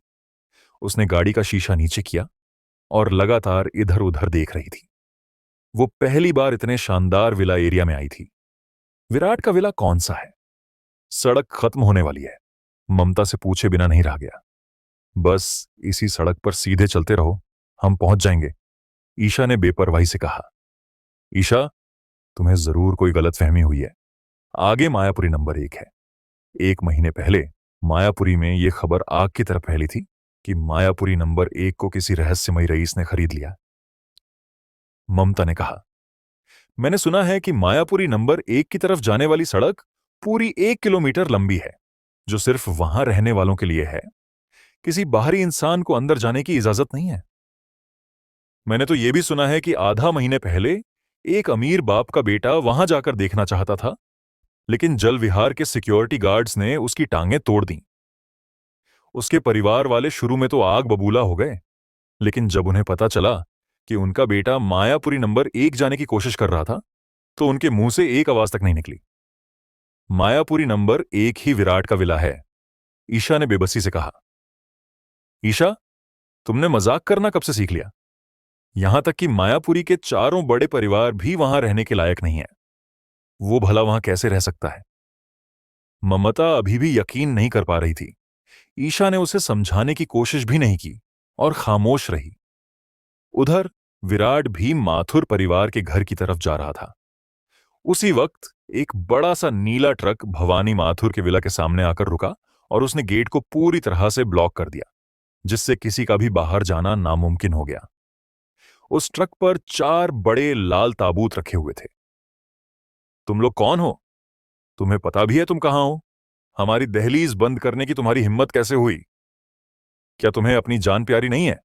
उसने गाड़ी का शीशा नीचे किया और लगातार इधर उधर देख रही थी। वो पहली बार इतने शानदार विला एरिया में आई थी। विराट का विला कौन सा है? सड़क खत्म होने वाली है, ममता से पूछे बिना नहीं रह गया। बस इसी सड़क पर सीधे चलते रहो, हम पहुंच जाएंगे, ईशा ने बेपरवाही से कहा। ईशा, तुम्हें जरूर कोई गलतफहमी हुई है। आगे मायापुरी नंबर 1 है। 1 महीने पहले मायापुरी में यह खबर आग की तरह फैली थी कि मायापुरी नंबर 1 को किसी रहस्यमयी रईस ने खरीद लिया। ममता ने कहा, मैंने सुना है कि मायापुरी नंबर 1 की तरफ जाने वाली सड़क पूरी 1 किलोमीटर लंबी है, जो सिर्फ वहां रहने वालों के लिए है। किसी बाहरी इंसान को अंदर जाने की इजाजत नहीं है। मैंने तो यह भी सुना है कि आधा महीने पहले एक अमीर बाप का बेटा वहां जाकर देखना चाहता था, लेकिन जल विहार के सिक्योरिटी गार्ड्स ने उसकी टांगें तोड़ दी। उसके परिवार वाले शुरू में तो आग बबूला हो गए, लेकिन जब उन्हें पता चला कि उनका बेटा मायापुरी नंबर 1 जाने की कोशिश कर रहा था, तो उनके मुंह से एक आवाज तक नहीं निकली। मायापुरी नंबर 1 ही विराट का विला है, ईशा ने बेबसी से कहा। ईशा, तुमने मजाक करना कब से सीख लिया? यहां तक कि मायापुरी के चारों बड़े परिवार भी वहां रहने के लायक नहीं है। वो भला वहां कैसे रह सकता है? ममता अभी भी यकीन नहीं कर पा रही थी। ईशा ने उसे समझाने की कोशिश भी नहीं की और खामोश रही। उधर विराट भी माथुर परिवार के घर की तरफ जा रहा था। उसी वक्त एक बड़ा सा नीला ट्रक भवानी माथुर के विला के सामने आकर रुका और उसने गेट को पूरी तरह से ब्लॉक कर दिया, जिससे किसी का भी बाहर जाना नामुमकिन हो गया। उस ट्रक पर 4 बड़े लाल ताबूत रखे हुए थे। तुम लोग कौन हो? तुम्हें पता भी है तुम कहां हो? हमारी दहलीज बंद करने की तुम्हारी हिम्मत कैसे हुई? क्या तुम्हें अपनी जान प्यारी नहीं है?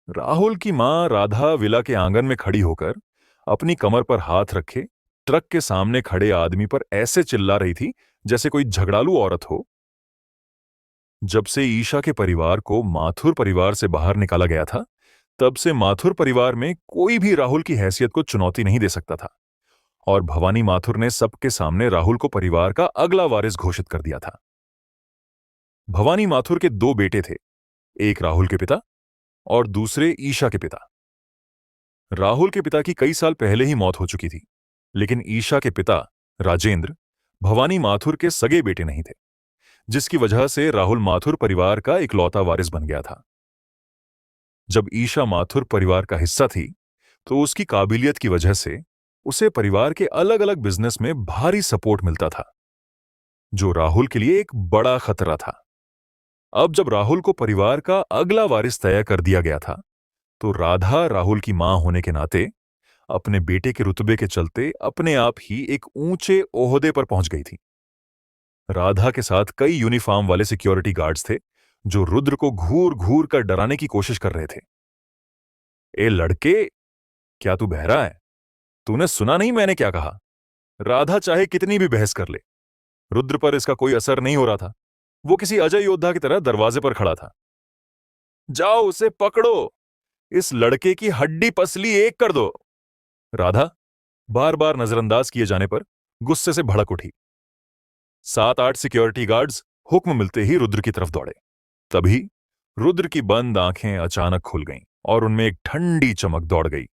राहुल की मां राधा विला के आंगन में खड़ी होकर अपनी कमर पर हाथ रखे ट्रक के सामने खड़े आदमी पर ऐसे चिल्ला रही थी जैसे कोई झगड़ालू औरत हो। जब से ईशा के परिवार को माथुर परिवार से बाहर निकाला गया था, तब से माथुर परिवार में कोई भी राहुल की हैसियत को चुनौती नहीं दे सकता था और भवानी माथुर ने सबके सामने राहुल को परिवार का अगला वारिस घोषित कर दिया था। भवानी माथुर के 2 बेटे थे, एक राहुल के पिता और दूसरे ईशा के पिता। राहुल के पिता की कई साल पहले ही मौत हो चुकी थी, लेकिन ईशा के पिता राजेंद्र भवानी माथुर के सगे बेटे नहीं थे, जिसकी वजह से राहुल माथुर परिवार का इकलौता वारिस बन गया था। जब ईशा माथुर परिवार का हिस्सा थी, तो उसकी काबिलियत की वजह से उसे परिवार के अलग अलग बिजनेस में भारी सपोर्ट मिलता था, जो राहुल के लिए एक बड़ा खतरा था। अब जब राहुल को परिवार का अगला वारिस तय कर दिया गया था, तो राधा राहुल की मां होने के नाते अपने बेटे के रुतबे के चलते अपने आप ही एक ऊंचे ओहदे पर पहुंच गई थी। राधा के साथ कई यूनिफॉर्म वाले सिक्योरिटी गार्ड्स थे, जो रुद्र को घूर घूर कर डराने की कोशिश कर रहे थे। ए लड़के, क्या तू बहरा है? तूने सुना नहीं मैंने क्या कहा? राधा चाहे कितनी भी बहस कर ले, रुद्र पर इसका कोई असर नहीं हो रहा था। वो किसी अजय योद्धा की तरह दरवाजे पर खड़ा था। जाओ उसे पकड़ो, इस लड़के की हड्डी पसली एक कर दो। राधा बार बार नजरअंदाज किए जाने पर गुस्से से भड़क उठी। 7-8 सिक्योरिटी गार्ड्स हुक्म मिलते ही रुद्र की तरफ दौड़े। तभी रुद्र की बंद आंखें अचानक खुल गईं और उनमें एक ठंडी चमक दौड़ गई।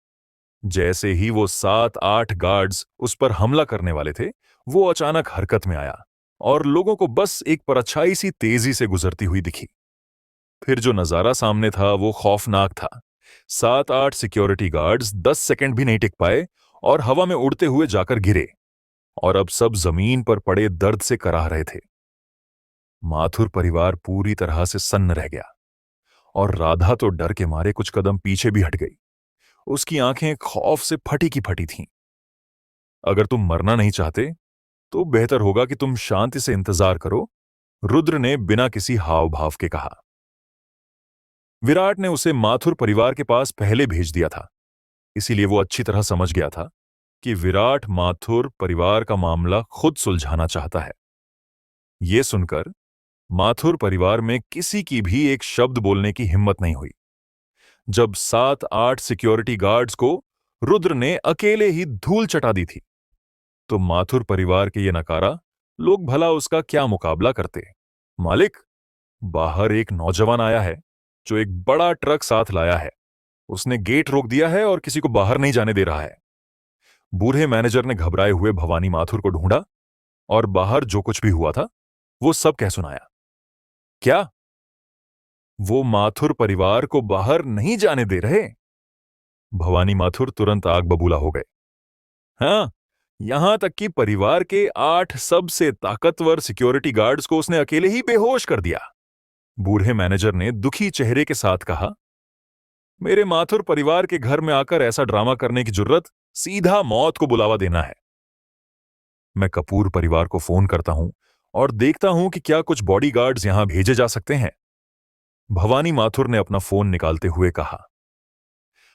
जैसे ही वो 7-8 गार्ड्स उस पर हमला करने वाले थे, वो अचानक हरकत में आया और लोगों को बस एक परछाई सी तेजी से गुजरती हुई दिखी। फिर जो नजारा सामने था वो खौफनाक था। 7-8 सिक्योरिटी गार्ड्स 10 सेकंड भी नहीं टिक पाए और हवा में उड़ते हुए जाकर गिरे, और अब सब जमीन पर पड़े दर्द से कराह रहे थे। माथुर परिवार पूरी तरह से सन्न रह गया और राधा तो डर के मारे कुछ कदम पीछे भी हट गई। उसकी आंखें खौफ से फटी की फटी थीं। अगर तुम मरना नहीं चाहते तो बेहतर होगा कि तुम शांति से इंतजार करो, रुद्र ने बिना किसी हाव भाव के कहा। विराट ने उसे माथुर परिवार के पास पहले भेज दिया था, इसीलिए वो अच्छी तरह समझ गया था कि विराट माथुर परिवार का मामला खुद सुलझाना चाहता है। यह सुनकर माथुर परिवार में किसी की भी एक शब्द बोलने की हिम्मत नहीं हुई। जब 7-8 सिक्योरिटी गार्ड्स को रुद्र ने अकेले ही धूल चटा दी थी, तो माथुर परिवार के ये नकारा लोग भला उसका क्या मुकाबला करते। मालिक, बाहर एक नौजवान आया है जो एक बड़ा ट्रक साथ लाया है। उसने गेट रोक दिया है और किसी को बाहर नहीं जाने दे रहा है। बूढ़े मैनेजर ने घबराए हुए भवानी माथुर को ढूंढा और बाहर जो कुछ भी हुआ था वो सब कह सुनाया। क्या वो माथुर परिवार को बाहर नहीं जाने दे रहे? भवानी माथुर तुरंत आग बबूला हो गए। हाँ, यहां तक कि परिवार के 8 सबसे ताकतवर सिक्योरिटी गार्ड्स को उसने अकेले ही बेहोश कर दिया। बूढ़े मैनेजर ने दुखी चेहरे के साथ कहा, मेरे माथुर परिवार के घर में आकर ऐसा ड्रामा करने की जुर्रत सीधा मौत को बुलावा देना है। मैं कपूर परिवार को फोन करता हूं और देखता हूं कि क्या कुछ बॉडीगार्ड्स यहां भेजे जा सकते हैं। भवानी माथुर ने अपना फोन निकालते हुए कहा।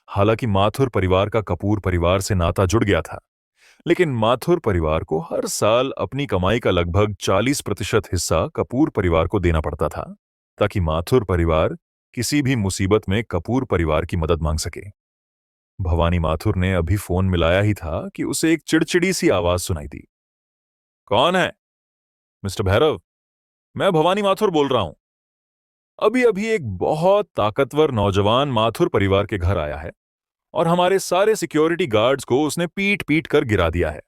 हालांकि माथुर परिवार का कपूर परिवार से नाता जुड़ गया था, लेकिन माथुर परिवार को हर साल अपनी कमाई का लगभग 40% हिस्सा कपूर परिवार को देना पड़ता था, ताकि माथुर परिवार किसी भी मुसीबत में कपूर परिवार की मदद मांग सके। भवानी माथुर ने अभी फोन मिलाया ही था कि उसे एक चिड़चिड़ी सी आवाज सुनाई दी। कौन है? मिस्टर भैरव, मैं भवानी माथुर बोल रहा हूं। अभी अभी एक बहुत ताकतवर नौजवान माथुर परिवार के घर आया है और हमारे सारे सिक्योरिटी गार्ड्स को उसने पीट पीट कर गिरा दिया है।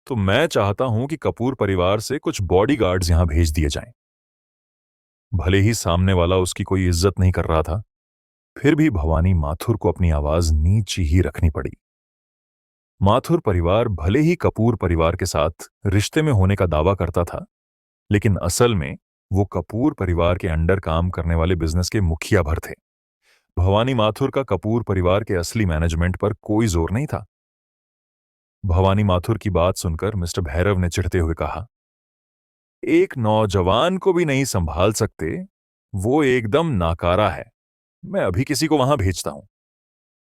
तो मैं चाहता हूं कि कपूर परिवार से कुछ बॉडीगार्ड्स यहां भेज दिए जाएं। भले ही सामने वाला उसकी कोई इज्जत नहीं कर रहा था, फिर भी भवानी माथुर को अपनी आवाज नीची ही रखनी पड़ी। माथुर परिवार भले ही कपूर परिवार के साथ रिश्ते में होने का दावा करता था, लेकिन असल में वो कपूर परिवार के अंडर काम करने वाले बिजनेस के मुखिया भर थे। भवानी माथुर का कपूर परिवार के असली मैनेजमेंट पर कोई जोर नहीं था। भवानी माथुर की बात सुनकर मिस्टर भैरव ने चिढ़ते हुए कहा, एक नौजवान को भी नहीं संभाल सकते, वो एकदम नाकारा है। मैं अभी किसी को वहां भेजता हूं।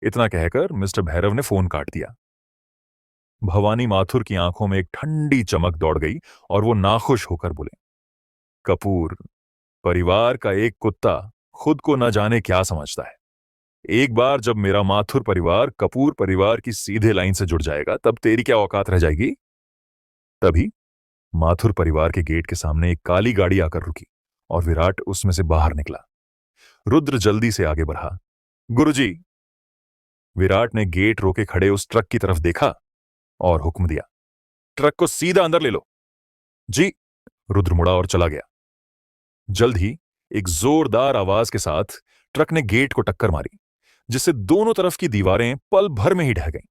इतना कहकर मिस्टर भैरव ने फोन काट दिया। भवानी माथुर की आंखों में एक ठंडी चमक दौड़ गई और वो नाखुश होकर बोले, कपूर परिवार का एक कुत्ता खुद को न जाने क्या समझता है। एक बार जब मेरा माथुर परिवार कपूर परिवार की सीधे लाइन से जुड़ जाएगा, तब तेरी क्या औकात रह जाएगी। तभी माथुर परिवार के गेट के सामने एक काली गाड़ी आकर रुकी और विराट उसमें से बाहर निकला। रुद्र जल्दी से आगे बढ़ा। गुरुजी। विराट ने गेट रोके खड़े उस ट्रक की तरफ देखा और हुक्म दिया, ट्रक को सीधा अंदर ले लो। जी। रुद्र मुड़ा और चला गया। जल्द ही एक जोरदार आवाज के साथ ट्रक ने गेट को टक्कर मारी, जिससे दोनों तरफ की दीवारें पल भर में ही ढह गईं।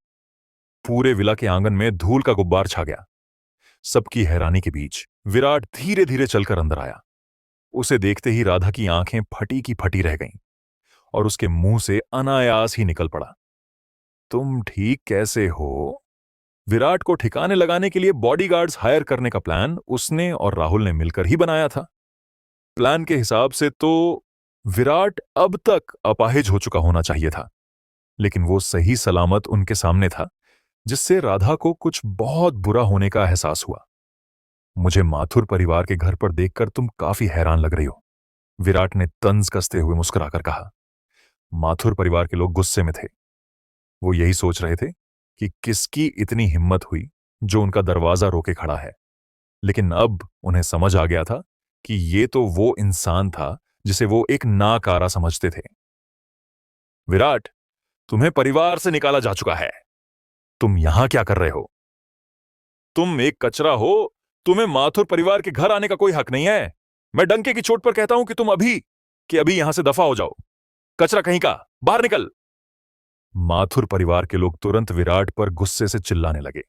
पूरे विला के आंगन में धूल का गुब्बार छा गया। सबकी हैरानी के बीच विराट धीरे धीरे चलकर अंदर आया। उसे देखते ही राधा की आंखें फटी की फटी रह गईं और उसके मुंह से अनायास ही निकल पड़ा, तुम ठीक कैसे हो? विराट को ठिकाने लगाने के लिए बॉडीगार्ड्स हायर करने का प्लान उसने और राहुल ने मिलकर ही बनाया था। प्लान के हिसाब से तो विराट अब तक अपाहिज हो चुका होना चाहिए था, लेकिन वो सही सलामत उनके सामने था, जिससे राधा को कुछ बहुत बुरा होने का एहसास हुआ। मुझे माथुर परिवार के घर पर देखकर तुम काफी हैरान लग रही हो, विराट ने तंज कसते हुए मुस्कुराकर कहा। माथुर परिवार के लोग गुस्से में थे। वो यही सोच रहे थे कि किसकी इतनी हिम्मत हुई जो उनका दरवाजा रोके खड़ा है, लेकिन अब उन्हें समझ आ गया था कि ये तो वो इंसान था जिसे वो एक नाकारा समझते थे। विराट, तुम्हें परिवार से निकाला जा चुका है, तुम यहां क्या कर रहे हो? तुम एक कचरा हो, तुम्हें माथुर परिवार के घर आने का कोई हक नहीं है। मैं डंके की चोट पर कहता हूं कि तुम अभी यहां से दफा हो जाओ। कचरा कहीं का, बाहर निकल। माथुर परिवार के लोग तुरंत विराट पर गुस्से से चिल्लाने लगे।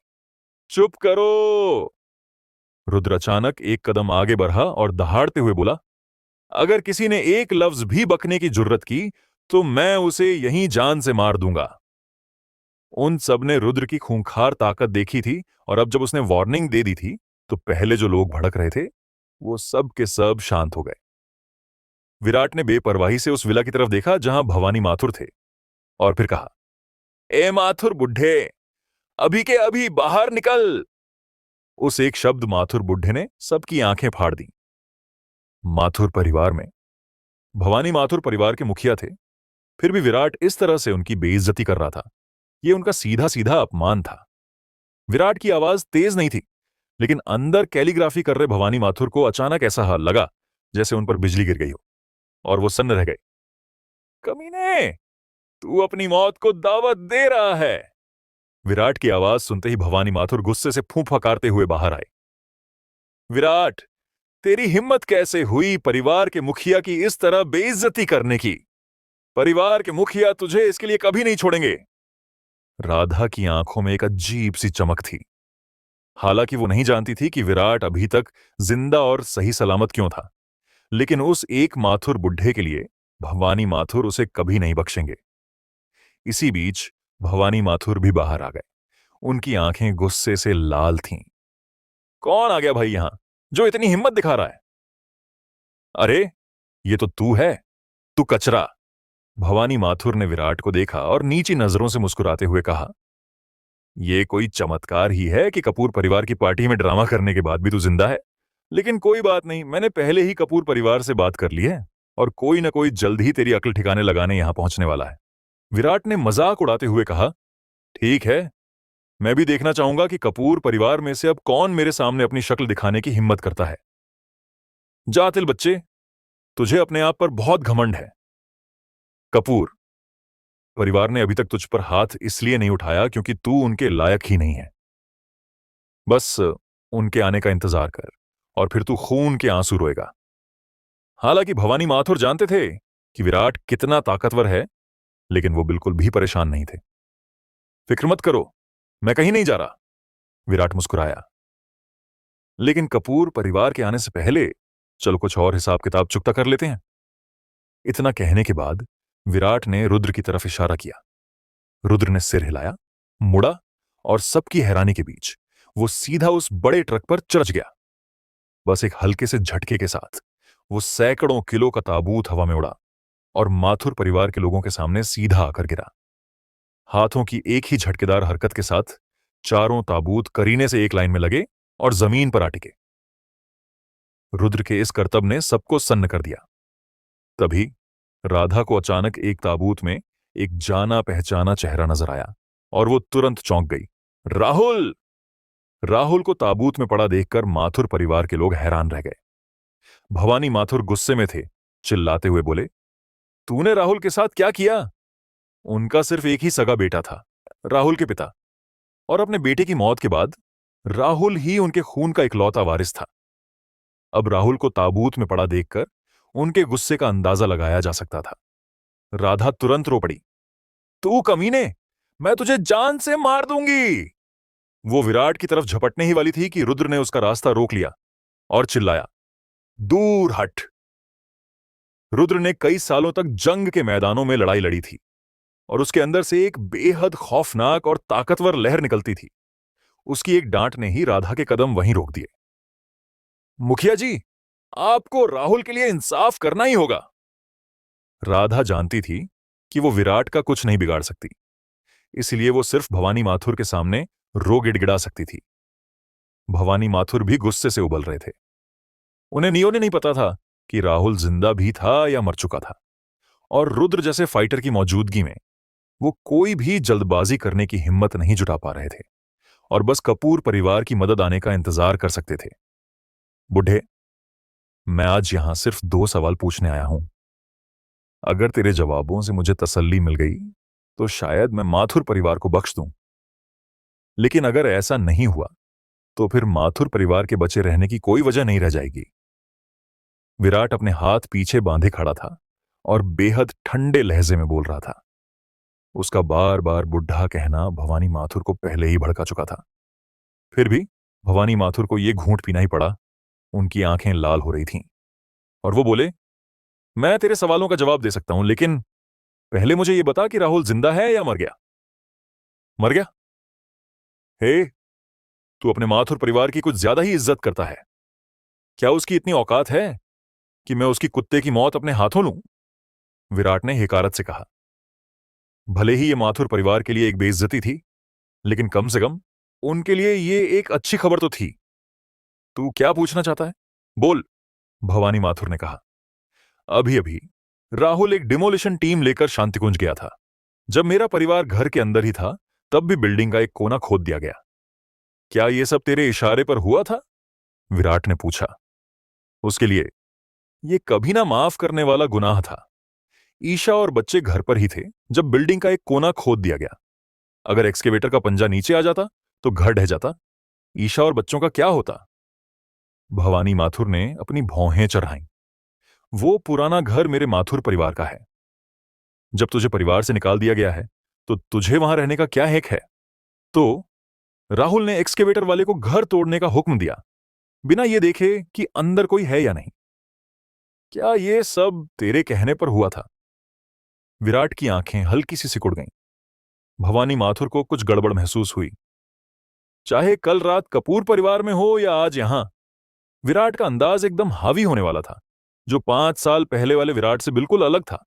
चुप करो! रुद्र अचानक एक कदम आगे बढ़ा और दहाड़ते हुए बोला, अगर किसी ने एक लफ्ज भी बकने की जुर्रत की तो मैं उसे यहीं जान से मार दूंगा। उन सब ने रुद्र की खूंखार ताकत देखी थी और अब जब उसने वार्निंग दे दी थी तो पहले जो लोग भड़क रहे थे वो सब के सब शांत हो गए। विराट ने बेपरवाही से उस विला की तरफ देखा जहां भवानी माथुर थे और फिर कहा, ए माथुर बुढ़े, अभी के अभी बाहर निकल। उस एक शब्द माथुर बुढ़े ने सबकी आंखें फाड़ दी। माथुर परिवार में भवानी माथुर परिवार के मुखिया थे, फिर भी विराट इस तरह से उनकी बेइज्जती कर रहा था। यह उनका सीधा सीधा अपमान था। विराट की आवाज तेज नहीं थी, लेकिन अंदर कैलीग्राफी कर रहे भवानी माथुर को अचानक ऐसा हाल लगा जैसे उन पर बिजली गिर गई हो और वो सन्न रह गए। कमीने, तू अपनी मौत को दावत दे रहा है। विराट की आवाज सुनते ही भवानी माथुर गुस्से से फूंफकारते हुए बाहर आए। विराट, तेरी हिम्मत कैसे हुई परिवार के मुखिया की इस तरह बेइज्जती करने की? परिवार के मुखिया तुझे इसके लिए कभी नहीं छोड़ेंगे। राधा की आंखों में एक अजीब सी चमक थी। हालांकि वो नहीं जानती थी कि विराट अभी तक जिंदा और सही सलामत क्यों था, लेकिन उस एक माथुर बुढ़े के लिए भवानी माथुर उसे कभी नहीं बख्शेंगे। इसी बीच भवानी माथुर भी बाहर आ गए। उनकी आंखें गुस्से से लाल थीं। कौन आ गया भाई यहां, जो इतनी हिम्मत दिखा रहा है? अरे, ये तो तू है, तू कचरा। भवानी माथुर ने विराट को देखा और नीची नजरों से मुस्कुराते हुए कहा, यह कोई चमत्कार ही है कि कपूर परिवार की पार्टी में ड्रामा करने के बाद भी तू जिंदा है। लेकिन कोई बात नहीं, मैंने पहले ही कपूर परिवार से बात कर ली है और कोई ना कोई जल्द ही तेरी अकल ठिकाने लगाने यहां पहुंचने वाला है। विराट ने मजाक उड़ाते हुए कहा, ठीक है, मैं भी देखना चाहूंगा कि कपूर परिवार में से अब कौन मेरे सामने अपनी शक्ल दिखाने की हिम्मत करता है। जा तिल बच्चे, तुझे अपने आप पर बहुत घमंड है। कपूर परिवार ने अभी तक तुझ पर हाथ इसलिए नहीं उठाया क्योंकि तू उनके लायक ही नहीं है। बस उनके आने का इंतजार कर और फिर तू खून के आंसू रोएगा। हालांकि भवानी माथुर जानते थे कि विराट कितना ताकतवर है, लेकिन वो बिल्कुल भी परेशान नहीं थे। फिक्र मत करो, मैं कहीं नहीं जा रहा, विराट मुस्कुराया। लेकिन कपूर परिवार के आने से पहले चलो कुछ और हिसाब किताब चुकता कर लेते हैं। इतना कहने के बाद विराट ने रुद्र की तरफ इशारा किया। रुद्र ने सिर हिलाया, मुड़ा और सबकी हैरानी के बीच वो सीधा उस बड़े ट्रक पर चढ़ गया। बस एक हल्के से झटके के साथ वो सैकड़ों किलो का ताबूत हवा में उड़ा और माथुर परिवार के लोगों के सामने सीधा आकर गिरा। हाथों की एक ही झटकेदार हरकत के साथ चारों ताबूत करीने से एक लाइन में लगे और जमीन पर आ टिके। रुद्र के इस करतब ने सबको सन्न कर दिया। तभी राधा को अचानक एक ताबूत में एक जाना पहचाना चेहरा नजर आया और वो तुरंत चौंक गई। राहुल! राहुल को ताबूत में पड़ा देखकर माथुर परिवार के लोग हैरान रह गए। भवानी माथुर गुस्से में थे, चिल्लाते हुए बोले, तूने राहुल के साथ क्या किया? उनका सिर्फ एक ही सगा बेटा था, राहुल के पिता। और अपने बेटे की मौत के बाद राहुल ही उनके खून का इकलौता वारिस था। अब राहुल को ताबूत में पड़ा देखकर उनके गुस्से का अंदाजा लगाया जा सकता था। राधा तुरंत रो पड़ी। तू कमीने, मैं तुझे जान से मार दूंगी। वो विराट की तरफ झपटने ही वाली थी कि रुद्र ने उसका रास्ता रोक लिया और चिल्लाया, दूर हट। रुद्र ने कई सालों तक जंग के मैदानों में लड़ाई लड़ी थी और उसके अंदर से एक बेहद खौफनाक और ताकतवर लहर निकलती थी। उसकी एक डांट ने ही राधा के कदम वहीं रोक दिए। मुखिया जी, आपको राहुल के लिए इंसाफ करना ही होगा। राधा जानती थी कि वो विराट का कुछ नहीं बिगाड़ सकती, इसलिए वो सिर्फ भवानी माथुर के सामने रो गिड़गिड़ा सकती थी। भवानी माथुर भी गुस्से से उबल रहे थे। उन्हें नियो ने नहीं पता था कि राहुल जिंदा भी था या मर चुका था, और रुद्र जैसे फाइटर की मौजूदगी में वो कोई भी जल्दबाजी करने की हिम्मत नहीं जुटा पा रहे थे और बस कपूर परिवार की मदद आने का इंतजार कर सकते थे। बुढ़े, मैं आज यहां सिर्फ 2 सवाल पूछने आया हूं। अगर तेरे जवाबों से मुझे तसल्ली मिल गई तो शायद मैं माथुर परिवार को बख्श दूं, लेकिन अगर ऐसा नहीं हुआ तो फिर माथुर परिवार के बचे रहने की कोई वजह नहीं रह जाएगी। विराट अपने हाथ पीछे बांधे खड़ा था और बेहद ठंडे लहजे में बोल रहा था। उसका बार बार बुढ़ा कहना भवानी माथुर को पहले ही भड़का चुका था। फिर भी भवानी माथुर को यह घूंट पीना ही पड़ा। उनकी आंखें लाल हो रही थीं और वो बोले, मैं तेरे सवालों का जवाब दे सकता हूं, लेकिन पहले मुझे यह बता कि राहुल जिंदा है या मर गया। मर गया? हे, तू अपने माथुर परिवार की कुछ ज्यादा ही इज्जत करता है। क्या उसकी इतनी औकात है कि मैं उसकी कुत्ते की मौत अपने हाथों लूं? विराट ने हिकारत से कहा। भले ही यह माथुर परिवार के लिए एक बेइज्जती थी, लेकिन कम से कम उनके लिए यह एक अच्छी खबर तो थी। तू क्या पूछना चाहता है? बोल, भवानी माथुर ने कहा। अभी अभी राहुल एक डिमोलिशन टीम लेकर शांतिकुंज गया था। जब मेरा परिवार घर के अंदर ही था, तब भी बिल्डिंग का एक कोना खोद दिया गया। क्या यह सब तेरे इशारे पर हुआ था? विराट ने पूछा। उसके लिए यह कभी ना माफ करने वाला गुनाह था। ईशा और बच्चे घर पर ही थे जब बिल्डिंग का एक कोना खोद दिया गया। अगर एक्सकेवेटर का पंजा नीचे आ जाता तो घर ढह जाता। ईशा और बच्चों का क्या होता? भवानी माथुर ने अपनी भौहें चढ़ाईं। वो पुराना घर मेरे माथुर परिवार का है। जब तुझे परिवार से निकाल दिया गया है तो तुझे वहां रहने का क्या हक है? तो राहुल ने एक्सकेवेटर वाले को घर तोड़ने का हुक्म दिया, बिना यह देखे कि अंदर कोई है या नहीं। क्या यह सब तेरे कहने पर हुआ था? विराट की आंखें हल्की सी सिकुड़ गईं। भवानी माथुर को कुछ गड़बड़ महसूस हुई। चाहे कल रात कपूर परिवार में हो या आज यहां, विराट का अंदाज एकदम हावी होने वाला था, जो 5 साल पहले वाले विराट से बिल्कुल अलग था।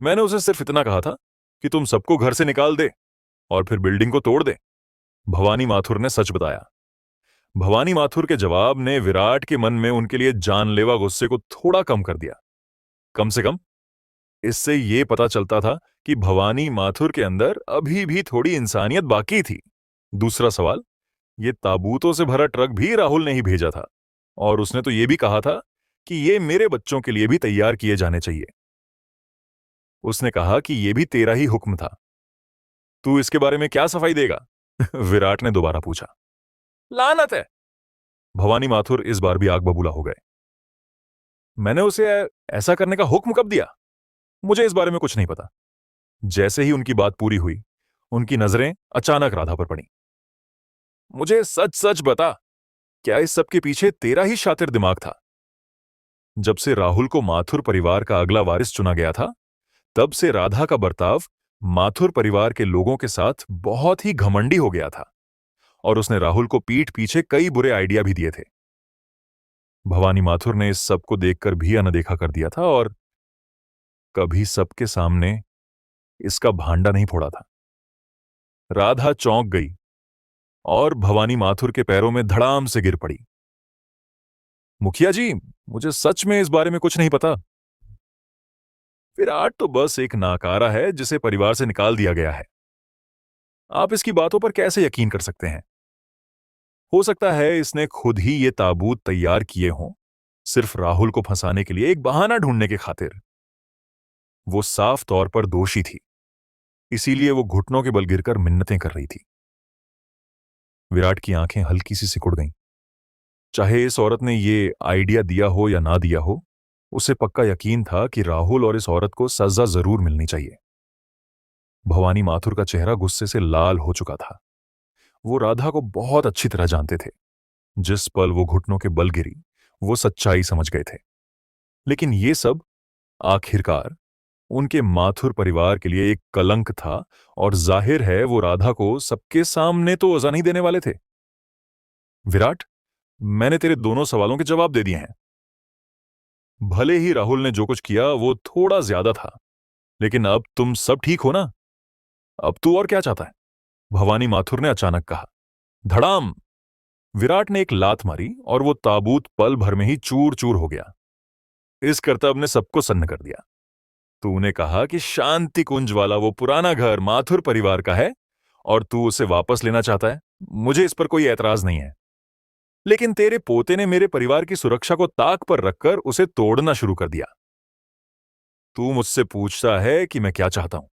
मैंने उसे सिर्फ इतना कहा था कि तुम सबको घर से निकाल दे और फिर बिल्डिंग को तोड़ दे। भवानी माथुर ने सच बताया। भवानी माथुर के जवाब ने विराट के मन में उनके लिए जानलेवा गुस्से को थोड़ा कम कर दिया। कम से कम इससे यह पता चलता था कि भवानी माथुर के अंदर अभी भी थोड़ी इंसानियत बाकी थी। दूसरा सवाल, यह ताबूतों से भरा ट्रक भी राहुल ने ही भेजा था, और उसने तो यह भी कहा था कि ये मेरे बच्चों के लिए भी तैयार किए जाने चाहिए। उसने कहा कि यह भी तेरा ही हुक्म था। तू इसके बारे में क्या सफाई देगा? विराट ने दोबारा पूछा। लानत है! भवानी माथुर इस बार भी आग बबूला हो गए। मैंने उसे ऐसा करने का हुक्म कब दिया? मुझे इस बारे में कुछ नहीं पता। जैसे ही उनकी बात पूरी हुई, उनकी नजरें अचानक राधा पर पड़ी। मुझे सच सच बता, क्या इस सब के पीछे तेरा ही शातिर दिमाग था? जब से राहुल को माथुर परिवार का अगला वारिस चुना गया था, तब से राधा का बर्ताव माथुर परिवार के लोगों के साथ बहुत ही घमंडी हो गया था, और उसने राहुल को पीठ पीछे कई बुरे आइडिया भी दिए थे। भवानी माथुर ने इस सब को देखकर भी अनदेखा कर दिया था और कभी सबके सामने इसका भांडा नहीं फोड़ा था। राधा चौंक गई और भवानी माथुर के पैरों में धड़ाम से गिर पड़ी। मुखिया जी, मुझे सच में इस बारे में कुछ नहीं पता। विराट तो बस एक नाकारा है जिसे परिवार से निकाल दिया गया है। आप इसकी बातों पर कैसे यकीन कर सकते हैं? हो सकता है इसने खुद ही ये ताबूत तैयार किए हों, सिर्फ राहुल को फंसाने के लिए, एक बहाना ढूंढने की खातिर। वो साफ तौर पर दोषी थी। इसीलिए वो घुटनों के बल गिरकर मिन्नतें कर रही थी। विराट की आंखें हल्की सी सिकुड़ गईं। चाहे इस औरत ने ये आइडिया दिया हो या ना दिया हो, उसे पक्का यकीन था कि राहुल और इस औरत को सजा जरूर मिलनी चाहिए। भवानी माथुर का चेहरा गुस्से से लाल हो चुका था। वो राधा को बहुत अच्छी तरह जानते थे। जिस पल वो घुटनों के बल गिरी, वो सच्चाई समझ गए थे। लेकिन ये सब आखिरकार उनके माथुर परिवार के लिए एक कलंक था, और जाहिर है वो राधा को सबके सामने तो सजा नहीं देने वाले थे। विराट, मैंने तेरे दोनों सवालों के जवाब दे दिए हैं। भले ही राहुल ने जो कुछ किया वो थोड़ा ज्यादा था, लेकिन अब तुम सब ठीक हो ना? अब तू और क्या चाहता है? भवानी माथुर ने अचानक कहा। धड़ाम! विराट ने एक लात मारी और वो ताबूत पल भर में ही चूर चूर हो गया। इस करतब ने सबको सन्न कर दिया। तूने कहा कि शांति कुंज वाला वो पुराना घर माथुर परिवार का है और तू उसे वापस लेना चाहता है। मुझे इस पर कोई एतराज नहीं है। लेकिन तेरे पोते ने मेरे परिवार की सुरक्षा को ताक पर रखकर उसे तोड़ना शुरू कर दिया। तू मुझसे पूछता है कि मैं क्या चाहता हूं?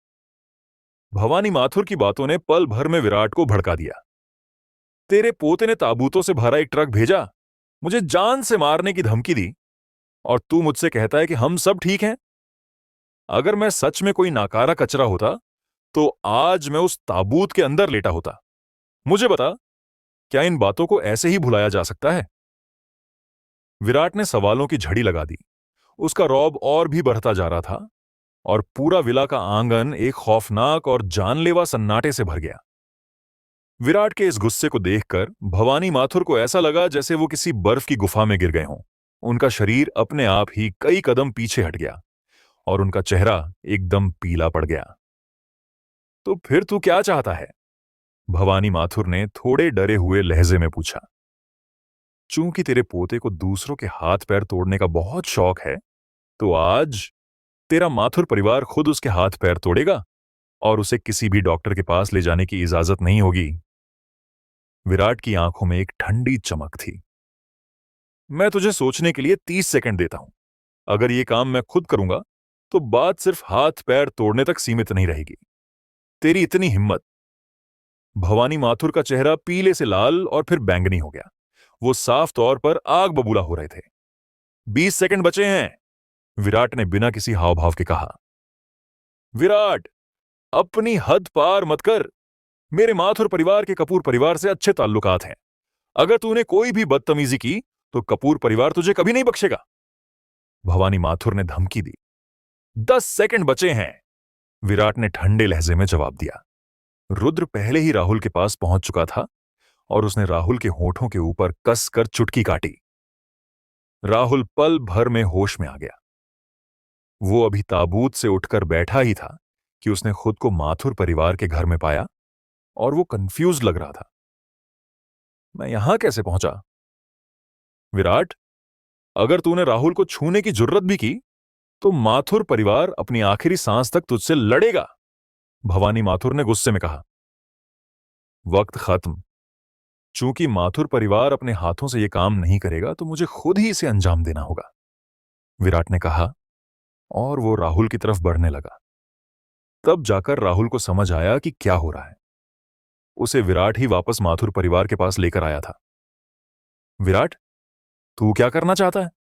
भवानी माथुर की बातों ने पल भर में विराट को भड़का दिया। तेरे पोते ने ताबूतों से भरा एक ट्रक भेजा, मुझे जान से मारने की धमकी दी, और तू मुझसे कहता है कि हम सब ठीक हैं? अगर मैं सच में कोई नाकारा कचरा होता तो आज मैं उस ताबूत के अंदर लेटा होता। मुझे बता, क्या इन बातों को ऐसे ही भुलाया जा सकता है? विराट ने सवालों की झड़ी लगा दी। उसका रौब और भी बढ़ता जा रहा था और पूरा विला का आंगन एक खौफनाक और जानलेवा सन्नाटे से भर गया। विराट के इस गुस्से को देखकर भवानी माथुर को ऐसा लगा जैसे वो किसी बर्फ की गुफा में गिर गए हों। उनका शरीर अपने आप ही कई कदम पीछे हट गया और उनका चेहरा एकदम पीला पड़ गया। तो फिर तू क्या चाहता है? भवानी माथुर ने थोड़े डरे हुए लहजे में पूछा। चूंकि तेरे पोते को दूसरों के हाथ पैर तोड़ने का बहुत शौक है, तो आज तेरा माथुर परिवार खुद उसके हाथ पैर तोड़ेगा और उसे किसी भी डॉक्टर के पास ले जाने की इजाजत नहीं होगी। विराट की आंखों में एक ठंडी चमक थी। मैं तुझे सोचने के लिए 30 सेकंड देता हूं। अगर यह काम मैं खुद करूंगा तो बात सिर्फ हाथ पैर तोड़ने तक सीमित नहीं रहेगी। तेरी इतनी हिम्मत! भवानी माथुर का चेहरा पीले से लाल और फिर बैंगनी हो गया। वो साफ तौर पर आग बबूला हो रहे थे। 20 सेकंड बचे हैं, विराट ने बिना किसी हाव भाव के कहा। विराट, अपनी हद पार मत कर। मेरे माथुर परिवार के कपूर परिवार से अच्छे ताल्लुकात हैं। अगर तूने कोई भी बदतमीजी की तो कपूर परिवार तुझे कभी नहीं बख्शेगा। भवानी माथुर ने धमकी दी। 10 सेकंड बचे हैं, विराट ने ठंडे लहजे में जवाब दिया। रुद्र पहले ही राहुल के पास पहुंच चुका था और उसने राहुल के होठों के ऊपर कसकर चुटकी काटी। राहुल पल भर में होश में आ गया। वो अभी ताबूत से उठकर बैठा ही था कि उसने खुद को माथुर परिवार के घर में पाया और वो कंफ्यूज लग रहा था। मैं यहां कैसे पहुंचा? विराट, अगर तूने राहुल को छूने की जुर्रत भी की तो माथुर परिवार अपनी आखिरी सांस तक तुझसे लड़ेगा, भवानी माथुर ने गुस्से में कहा। वक्त खत्म। चूंकि माथुर परिवार अपने हाथों से यह काम नहीं करेगा तो मुझे खुद ही इसे अंजाम देना होगा, विराट ने कहा और वो राहुल की तरफ बढ़ने लगा। तब जाकर राहुल को समझ आया कि क्या हो रहा है। उसे विराट ही वापस माथुर परिवार के पास लेकर आया था। विराट, तू क्या करना चाहता है?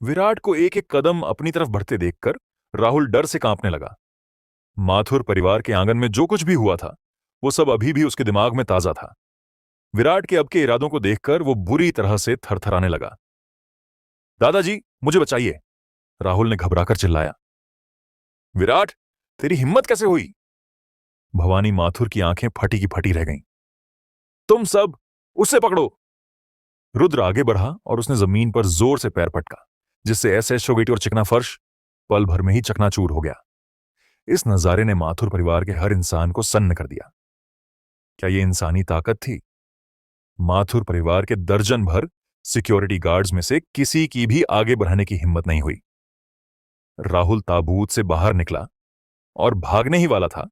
विराट को एक एक कदम अपनी तरफ बढ़ते देखकर राहुल डर से कांपने लगा। माथुर परिवार के आंगन में जो कुछ भी हुआ था वो सब अभी भी उसके दिमाग में ताजा था। विराट के अब के इरादों को देखकर वो बुरी तरह से थरथराने लगा। दादाजी, मुझे बचाइए, राहुल ने घबराकर चिल्लाया। विराट, तेरी हिम्मत कैसे हुई? भवानी माथुर की आंखें फटी की फटी रह गईं। तुम सब उसे पकड़ो! रुद्र आगे बढ़ा और उसने जमीन पर जोर से पैर पटका, जिससे ऐसे शोगेटी और चिकना फर्श पल भर में ही चकनाचूर हो गया। इस नजारे ने माथुर परिवार के हर इंसान को सन्न कर दिया। क्या यह इंसानी ताकत थी? माथुर परिवार के दर्जन भर सिक्योरिटी गार्ड्स में से किसी की भी आगे बढ़ने की हिम्मत नहीं हुई। राहुल ताबूत से बाहर निकला और भागने ही वाला था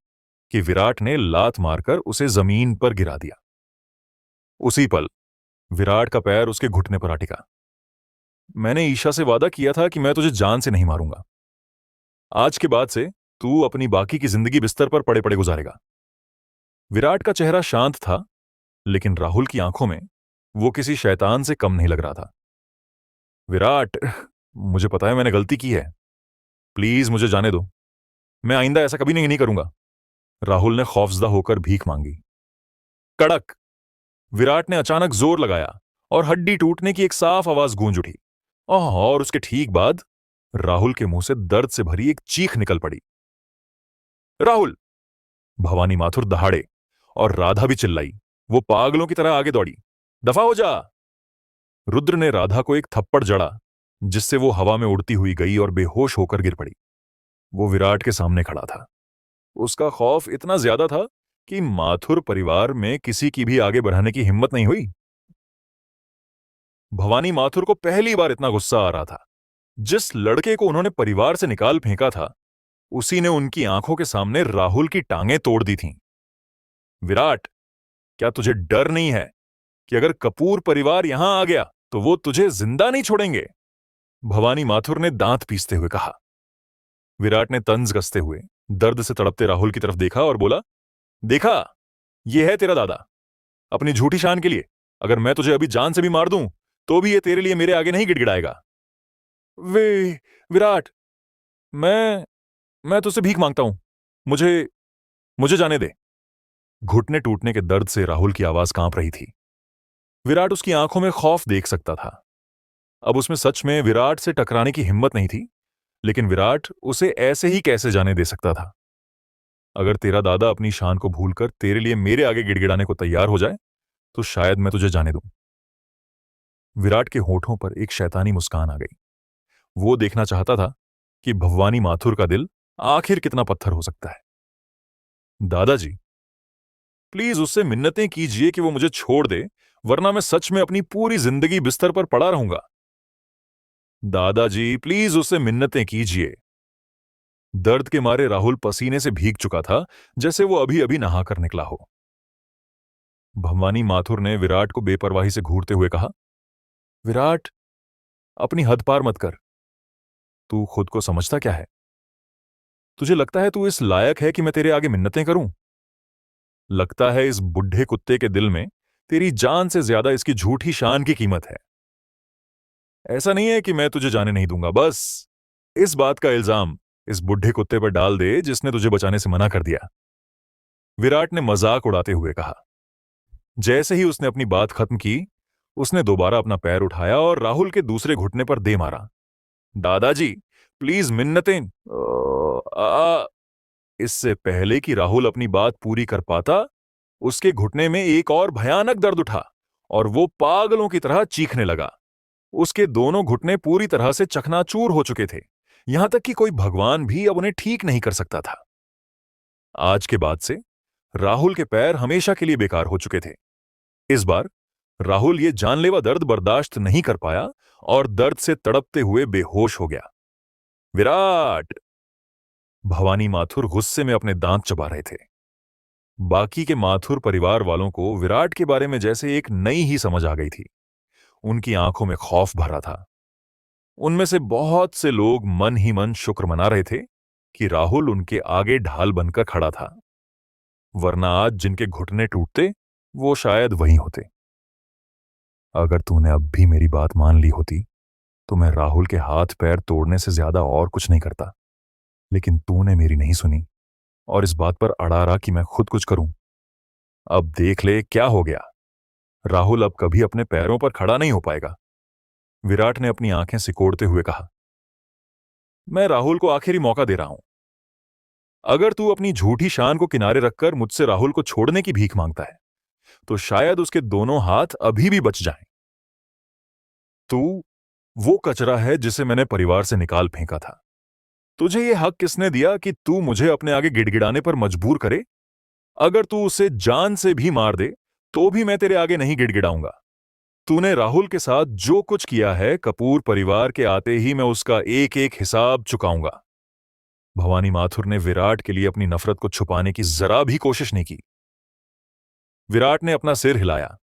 कि विराट ने लात मारकर उसे जमीन पर गिरा दिया। उसी पल विराट का पैर उसके घुटने पर आ टिका। मैंने ईशा से वादा किया था कि मैं तुझे जान से नहीं मारूंगा। आज के बाद से तू अपनी बाकी की जिंदगी बिस्तर पर पड़े पड़े गुजारेगा। विराट का चेहरा शांत था, लेकिन राहुल की आंखों में वो किसी शैतान से कम नहीं लग रहा था। विराट, मुझे पता है मैंने गलती की है। प्लीज मुझे जाने दो। मैं आइंदा ऐसा कभी नहीं करूंगा। राहुल ने खौफजदा होकर भीख मांगी। कड़क! विराट ने अचानक जोर लगाया और हड्डी टूटने की एक साफ आवाज गूंज उठी। और उसके ठीक बाद राहुल के मुंह से दर्द से भरी एक चीख निकल पड़ी। राहुल! भवानी माथुर दहाड़े और राधा भी चिल्लाई। वो पागलों की तरह आगे दौड़ी। दफा हो जा! रुद्र ने राधा को एक थप्पड़ जड़ा, जिससे वो हवा में उड़ती हुई गई और बेहोश होकर गिर पड़ी। वो विराट के सामने खड़ा था। उसका खौफ इतना ज्यादा था कि माथुर परिवार में किसी की भी आगे बढ़ाने की हिम्मत नहीं हुई। भवानी माथुर को पहली बार इतना गुस्सा आ रहा था। जिस लड़के को उन्होंने परिवार से निकाल फेंका था, उसी ने उनकी आंखों के सामने राहुल की टांगें तोड़ दी थीं। विराट, क्या तुझे डर नहीं है कि अगर कपूर परिवार यहां आ गया तो वो तुझे जिंदा नहीं छोड़ेंगे? भवानी माथुर ने दांत पीसते हुए कहा। विराट ने तंज कसते हुए दर्द से तड़पते राहुल की तरफ देखा और बोला, देखा, यह है तेरा दादा। अपनी झूठी शान के लिए अगर मैं तुझे अभी जान से भी मार दूं तो भी ये तेरे लिए मेरे आगे नहीं गिड़गिड़ाएगा। वे विराट, मैं तुझसे भीख मांगता हूं। मुझे मुझे जाने दे। घुटने टूटने के दर्द से राहुल की आवाज कांप रही थी। विराट उसकी आंखों में खौफ देख सकता था। अब उसमें सच में विराट से टकराने की हिम्मत नहीं थी, लेकिन विराट उसे ऐसे ही कैसे जाने दे सकता था? अगर तेरा दादा अपनी शान को भूलकर तेरे लिए मेरे आगे गिड़गिड़ाने को तैयार हो जाए तो शायद मैं तुझे जाने दूं। विराट के होठों पर एक शैतानी मुस्कान आ गई। वो देखना चाहता था कि भवानी माथुर का दिल आखिर कितना पत्थर हो सकता है। दादाजी, प्लीज उससे मिन्नतें कीजिए कि वो मुझे छोड़ दे, वरना मैं सच में अपनी पूरी जिंदगी बिस्तर पर पड़ा रहूंगा। दादाजी, प्लीज उससे मिन्नतें कीजिए। दर्द के मारे राहुल पसीने से भीग चुका था, जैसे वो अभी अभी नहाकर निकला हो। भवानी माथुर ने विराट को बेपरवाही से घूरते हुए कहा, विराट, अपनी हद पार मत कर। तू खुद को समझता क्या है? तुझे लगता है तू इस लायक है कि मैं तेरे आगे मिन्नतें करूं? लगता है इस बुढ़े कुत्ते के दिल में तेरी जान से ज्यादा इसकी झूठी शान की कीमत है। ऐसा नहीं है कि मैं तुझे जाने नहीं दूंगा, बस इस बात का इल्जाम इस बुढ़े कुत्ते पर डाल दे जिसने तुझे बचाने से मना कर दिया। विराट ने मजाक उड़ाते हुए कहा। जैसे ही उसने अपनी बात खत्म की, उसने दोबारा अपना पैर उठाया और राहुल के दूसरे घुटने पर दे मारा। दादाजी, प्लीज मिन्नतें। इससे पहले कि राहुल अपनी बात पूरी कर पाता, उसके घुटने में एक और भयानक दर्द उठा और वो पागलों की तरह चीखने लगा। उसके दोनों घुटने पूरी तरह से चकनाचूर हो चुके थे, यहां तक कि कोई भगवान भी अब उन्हें ठीक नहीं कर सकता था। आज के बाद से राहुल के पैर हमेशा के लिए बेकार हो चुके थे। इस बार राहुल ये जानलेवा दर्द बर्दाश्त नहीं कर पाया और दर्द से तड़पते हुए बेहोश हो गया। विराट! भवानी माथुर गुस्से में अपने दांत चबा रहे थे। बाकी के माथुर परिवार वालों को विराट के बारे में जैसे एक नई ही समझ आ गई थी। उनकी आंखों में खौफ भरा था। उनमें से बहुत से लोग मन ही मन शुक्र मना रहे थे कि राहुल उनके आगे ढाल बनकर खड़ा था, वरना आज जिनके घुटने टूटते वो शायद वहीं होते। अगर तूने अब भी मेरी बात मान ली होती तो मैं राहुल के हाथ पैर तोड़ने से ज्यादा और कुछ नहीं करता, लेकिन तूने मेरी नहीं सुनी और इस बात पर अड़ा रहा कि मैं खुद कुछ करूं। अब देख ले क्या हो गया। राहुल अब कभी अपने पैरों पर खड़ा नहीं हो पाएगा। विराट ने अपनी आंखें सिकोड़ते हुए कहा, मैं राहुल को आखिरी मौका दे रहा हूं। अगर तू अपनी झूठी शान को किनारे रखकर मुझसे राहुल को छोड़ने की भीख मांगता है तो शायद उसके दोनों हाथ अभी भी बच जाएं। तू वो कचरा है जिसे मैंने परिवार से निकाल फेंका था। तुझे यह हक किसने दिया कि तू मुझे अपने आगे गिड़गिड़ाने पर मजबूर करे? अगर तू उसे जान से भी मार दे तो भी मैं तेरे आगे नहीं गिड़गिड़ाऊंगा। तूने राहुल के साथ जो कुछ किया है, कपूर परिवार के आते ही मैं उसका एक एक हिसाब चुकाऊंगा। भवानी माथुर ने विराट के लिए अपनी नफरत को छुपाने की जरा भी कोशिश नहीं की। विराट ने अपना सिर हिलाया।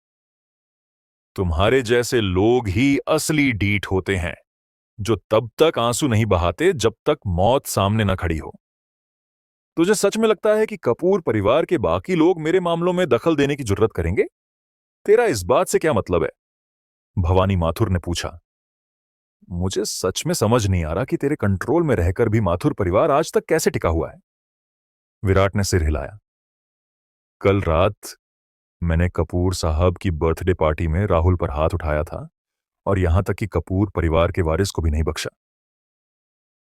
तुम्हारे जैसे लोग ही असली डीठ होते हैं, जो तब तक आंसू नहीं बहाते जब तक मौत सामने न खड़ी हो। तुझे सच में लगता है कि कपूर परिवार के बाकी लोग मेरे मामलों में दखल देने की जुर्रत करेंगे? तेरा इस बात से क्या मतलब है? भवानी माथुर ने पूछा। मुझे सच में समझ नहीं आ रहा कि तेरे कंट्रोल में रहकर भी माथुर परिवार आज तक कैसे टिका हुआ है। विराट ने सिर हिलाया। कल रात मैंने कपूर साहब की बर्थडे पार्टी में राहुल पर हाथ उठाया था और यहां तक कि कपूर परिवार के वारिस को भी नहीं बख्शा।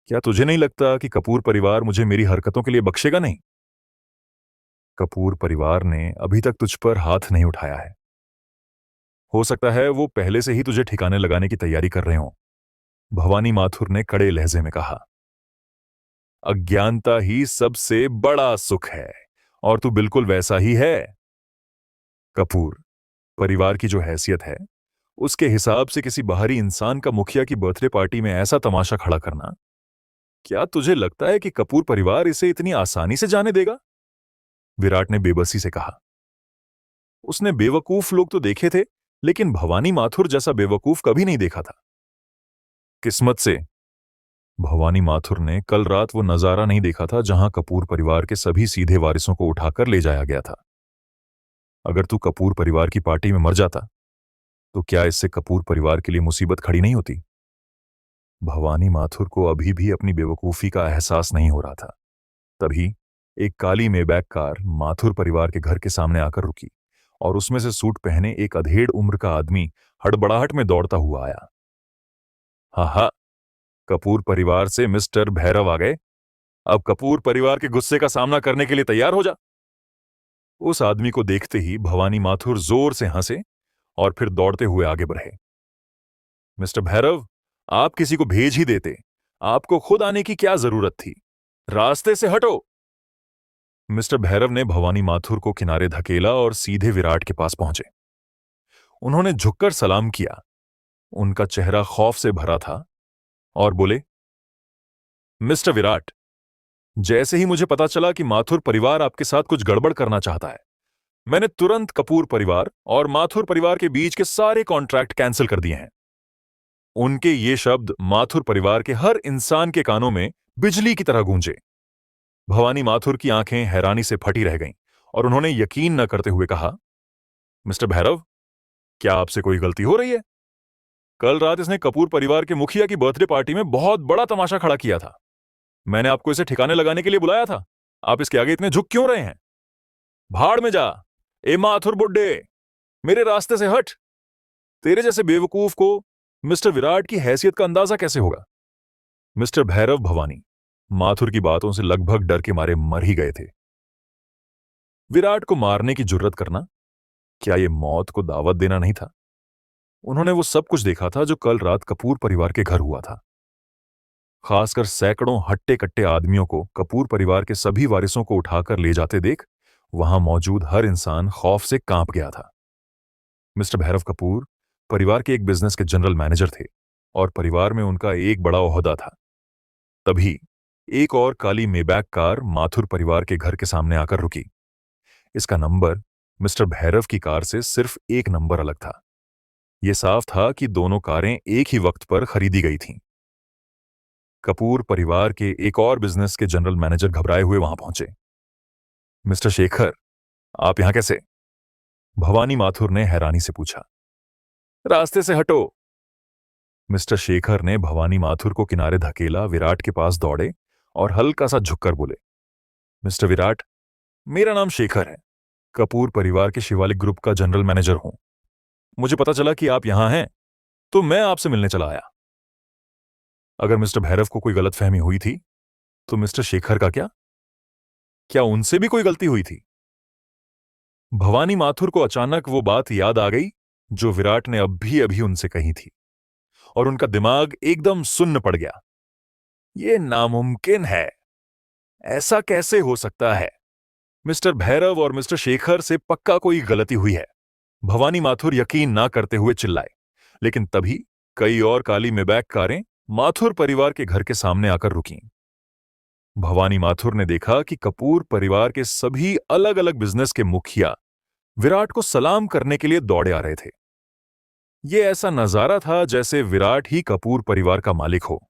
क्या तुझे नहीं लगता कि कपूर परिवार मुझे मेरी हरकतों के लिए बख्शेगा नहीं? कपूर परिवार ने अभी तक तुझ पर हाथ नहीं उठाया है। हो सकता है वो पहले से ही तुझे ठिकाने लगाने की तैयारी कर रहे हों। भवानी माथुर ने कड़े लहजे में कहा। अज्ञानता ही सबसे बड़ा सुख है और तू बिल्कुल वैसा ही है। कपूर परिवार की जो हैसियत है उसके हिसाब से किसी बाहरी इंसान का मुखिया की बर्थडे पार्टी में ऐसा तमाशा खड़ा करना, क्या तुझे लगता है कि कपूर परिवार इसे इतनी आसानी से जाने देगा? विराट ने बेबसी से कहा। उसने बेवकूफ लोग तो देखे थे, लेकिन भवानी माथुर जैसा बेवकूफ कभी नहीं देखा था। किस्मत से भवानी माथुर ने कल रात वो नजारा नहीं देखा था जहां कपूर परिवार के सभी सीधे वारिसों को उठाकर ले जाया गया था। अगर तू कपूर परिवार की पार्टी में मर जाता तो क्या इससे कपूर परिवार के लिए मुसीबत खड़ी नहीं होती? भवानी माथुर को अभी भी अपनी बेवकूफी का एहसास नहीं हो रहा था। तभी एक काली मेबैक कार माथुर परिवार के घर के सामने आकर रुकी और उसमें से सूट पहने एक अधेड़ उम्र का आदमी हड़बड़ाहट में दौड़ता हुआ आया। हा हा, कपूर परिवार से मिस्टर भैरव आ गए। अब कपूर परिवार के गुस्से का सामना करने के लिए तैयार हो जा। उस आदमी को देखते ही भवानी माथुर जोर से हंसे और फिर दौड़ते हुए आगे बढ़े। मिस्टर भैरव, आप किसी को भेज ही देते, आपको खुद आने की क्या जरूरत थी? रास्ते से हटो। मिस्टर भैरव ने भवानी माथुर को किनारे धकेला और सीधे विराट के पास पहुंचे। उन्होंने झुककर सलाम किया। उनका चेहरा खौफ से भरा था और बोले, मिस्टर विराट, जैसे ही मुझे पता चला कि माथुर परिवार आपके साथ कुछ गड़बड़ करना चाहता है, मैंने तुरंत कपूर परिवार और माथुर परिवार के बीच के सारे कॉन्ट्रैक्ट कैंसिल कर दिए हैं। उनके ये शब्द माथुर परिवार के हर इंसान के कानों में बिजली की तरह गूंजे। भवानी माथुर की आंखें हैरानी से फटी रह गईं और उन्होंने यकीन न करते हुए कहा, मिस्टर भैरव, क्या आपसे कोई गलती हो रही है? कल रात इसने कपूर परिवार के मुखिया की बर्थडे पार्टी में बहुत बड़ा तमाशा खड़ा किया था। मैंने आपको इसे ठिकाने लगाने के लिए बुलाया था। आप इसके आगे इतने झुक क्यों रहे हैं? भाड़ में जा, ए माथुर बुड्ढे, मेरे रास्ते से हट। तेरे जैसे बेवकूफ को मिस्टर विराट की हैसियत का अंदाजा कैसे होगा? मिस्टर भैरव भवानी माथुर की बातों से लगभग डर के मारे मर ही गए थे। विराट को मारने की जुर्रत करना, क्या यह मौत को दावत देना नहीं था? उन्होंने वो सब कुछ देखा था जो कल रात कपूर परिवार के घर हुआ था। खासकर सैकड़ों हट्टे कट्टे आदमियों को कपूर परिवार के सभी वारिसों को उठाकर ले जाते देख वहां मौजूद हर इंसान खौफ से कांप गया था। मिस्टर भैरव कपूर परिवार के एक बिजनेस के जनरल मैनेजर थे और परिवार में उनका एक बड़ा ओहदा था। तभी एक और काली मेबैक कार माथुर परिवार के घर के सामने आकर रुकी। इसका नंबर मिस्टर भैरव की कार से सिर्फ एक नंबर अलग था। यह साफ था कि दोनों कारें एक ही वक्त पर खरीदी गई थीं। कपूर परिवार के एक और बिजनेस के जनरल मैनेजर घबराए हुए वहां पहुंचे। मिस्टर शेखर, आप यहां कैसे? भवानी माथुर ने हैरानी से पूछा। रास्ते से हटो। मिस्टर शेखर ने भवानी माथुर को किनारे धकेला, विराट के पास दौड़े और हल्का सा झुककर बोले, मिस्टर विराट, मेरा नाम शेखर है, कपूर परिवार के शिवालिक ग्रुप का जनरल मैनेजर हूं। मुझे पता चला कि आप यहां हैं तो मैं आपसे मिलने चला आया। अगर मिस्टर भैरव को कोई गलतफहमी हुई थी तो मिस्टर शेखर का क्या? क्या उनसे भी कोई गलती हुई थी? भवानी माथुर को अचानक वो बात याद आ गई जो विराट ने अभी अभी उनसे कही थी और उनका दिमाग एकदम सुन्न पड़ गया। यह नामुमकिन है, ऐसा कैसे हो सकता है? मिस्टर भैरव और मिस्टर शेखर से पक्का कोई गलती हुई है। भवानी माथुर यकीन ना करते हुए चिल्लाए, लेकिन तभी कई और काली मेबैक कारें माथुर परिवार के घर के सामने आकर रुकीं। भवानी माथुर ने देखा कि कपूर परिवार के सभी अलग अलग बिजनेस के मुखिया विराट को सलाम करने के लिए दौड़े आ रहे थे। यह ऐसा नजारा था जैसे विराट ही कपूर परिवार का मालिक हो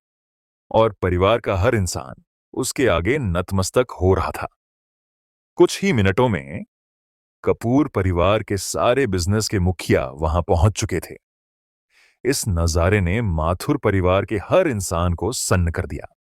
और परिवार का हर इंसान उसके आगे नतमस्तक हो रहा था। कुछ ही मिनटों में कपूर परिवार के सारे बिजनेस के मुखिया वहां पहुंच चुके थे। इस नजारे ने माथुर परिवार के हर इंसान को सन्न कर दिया।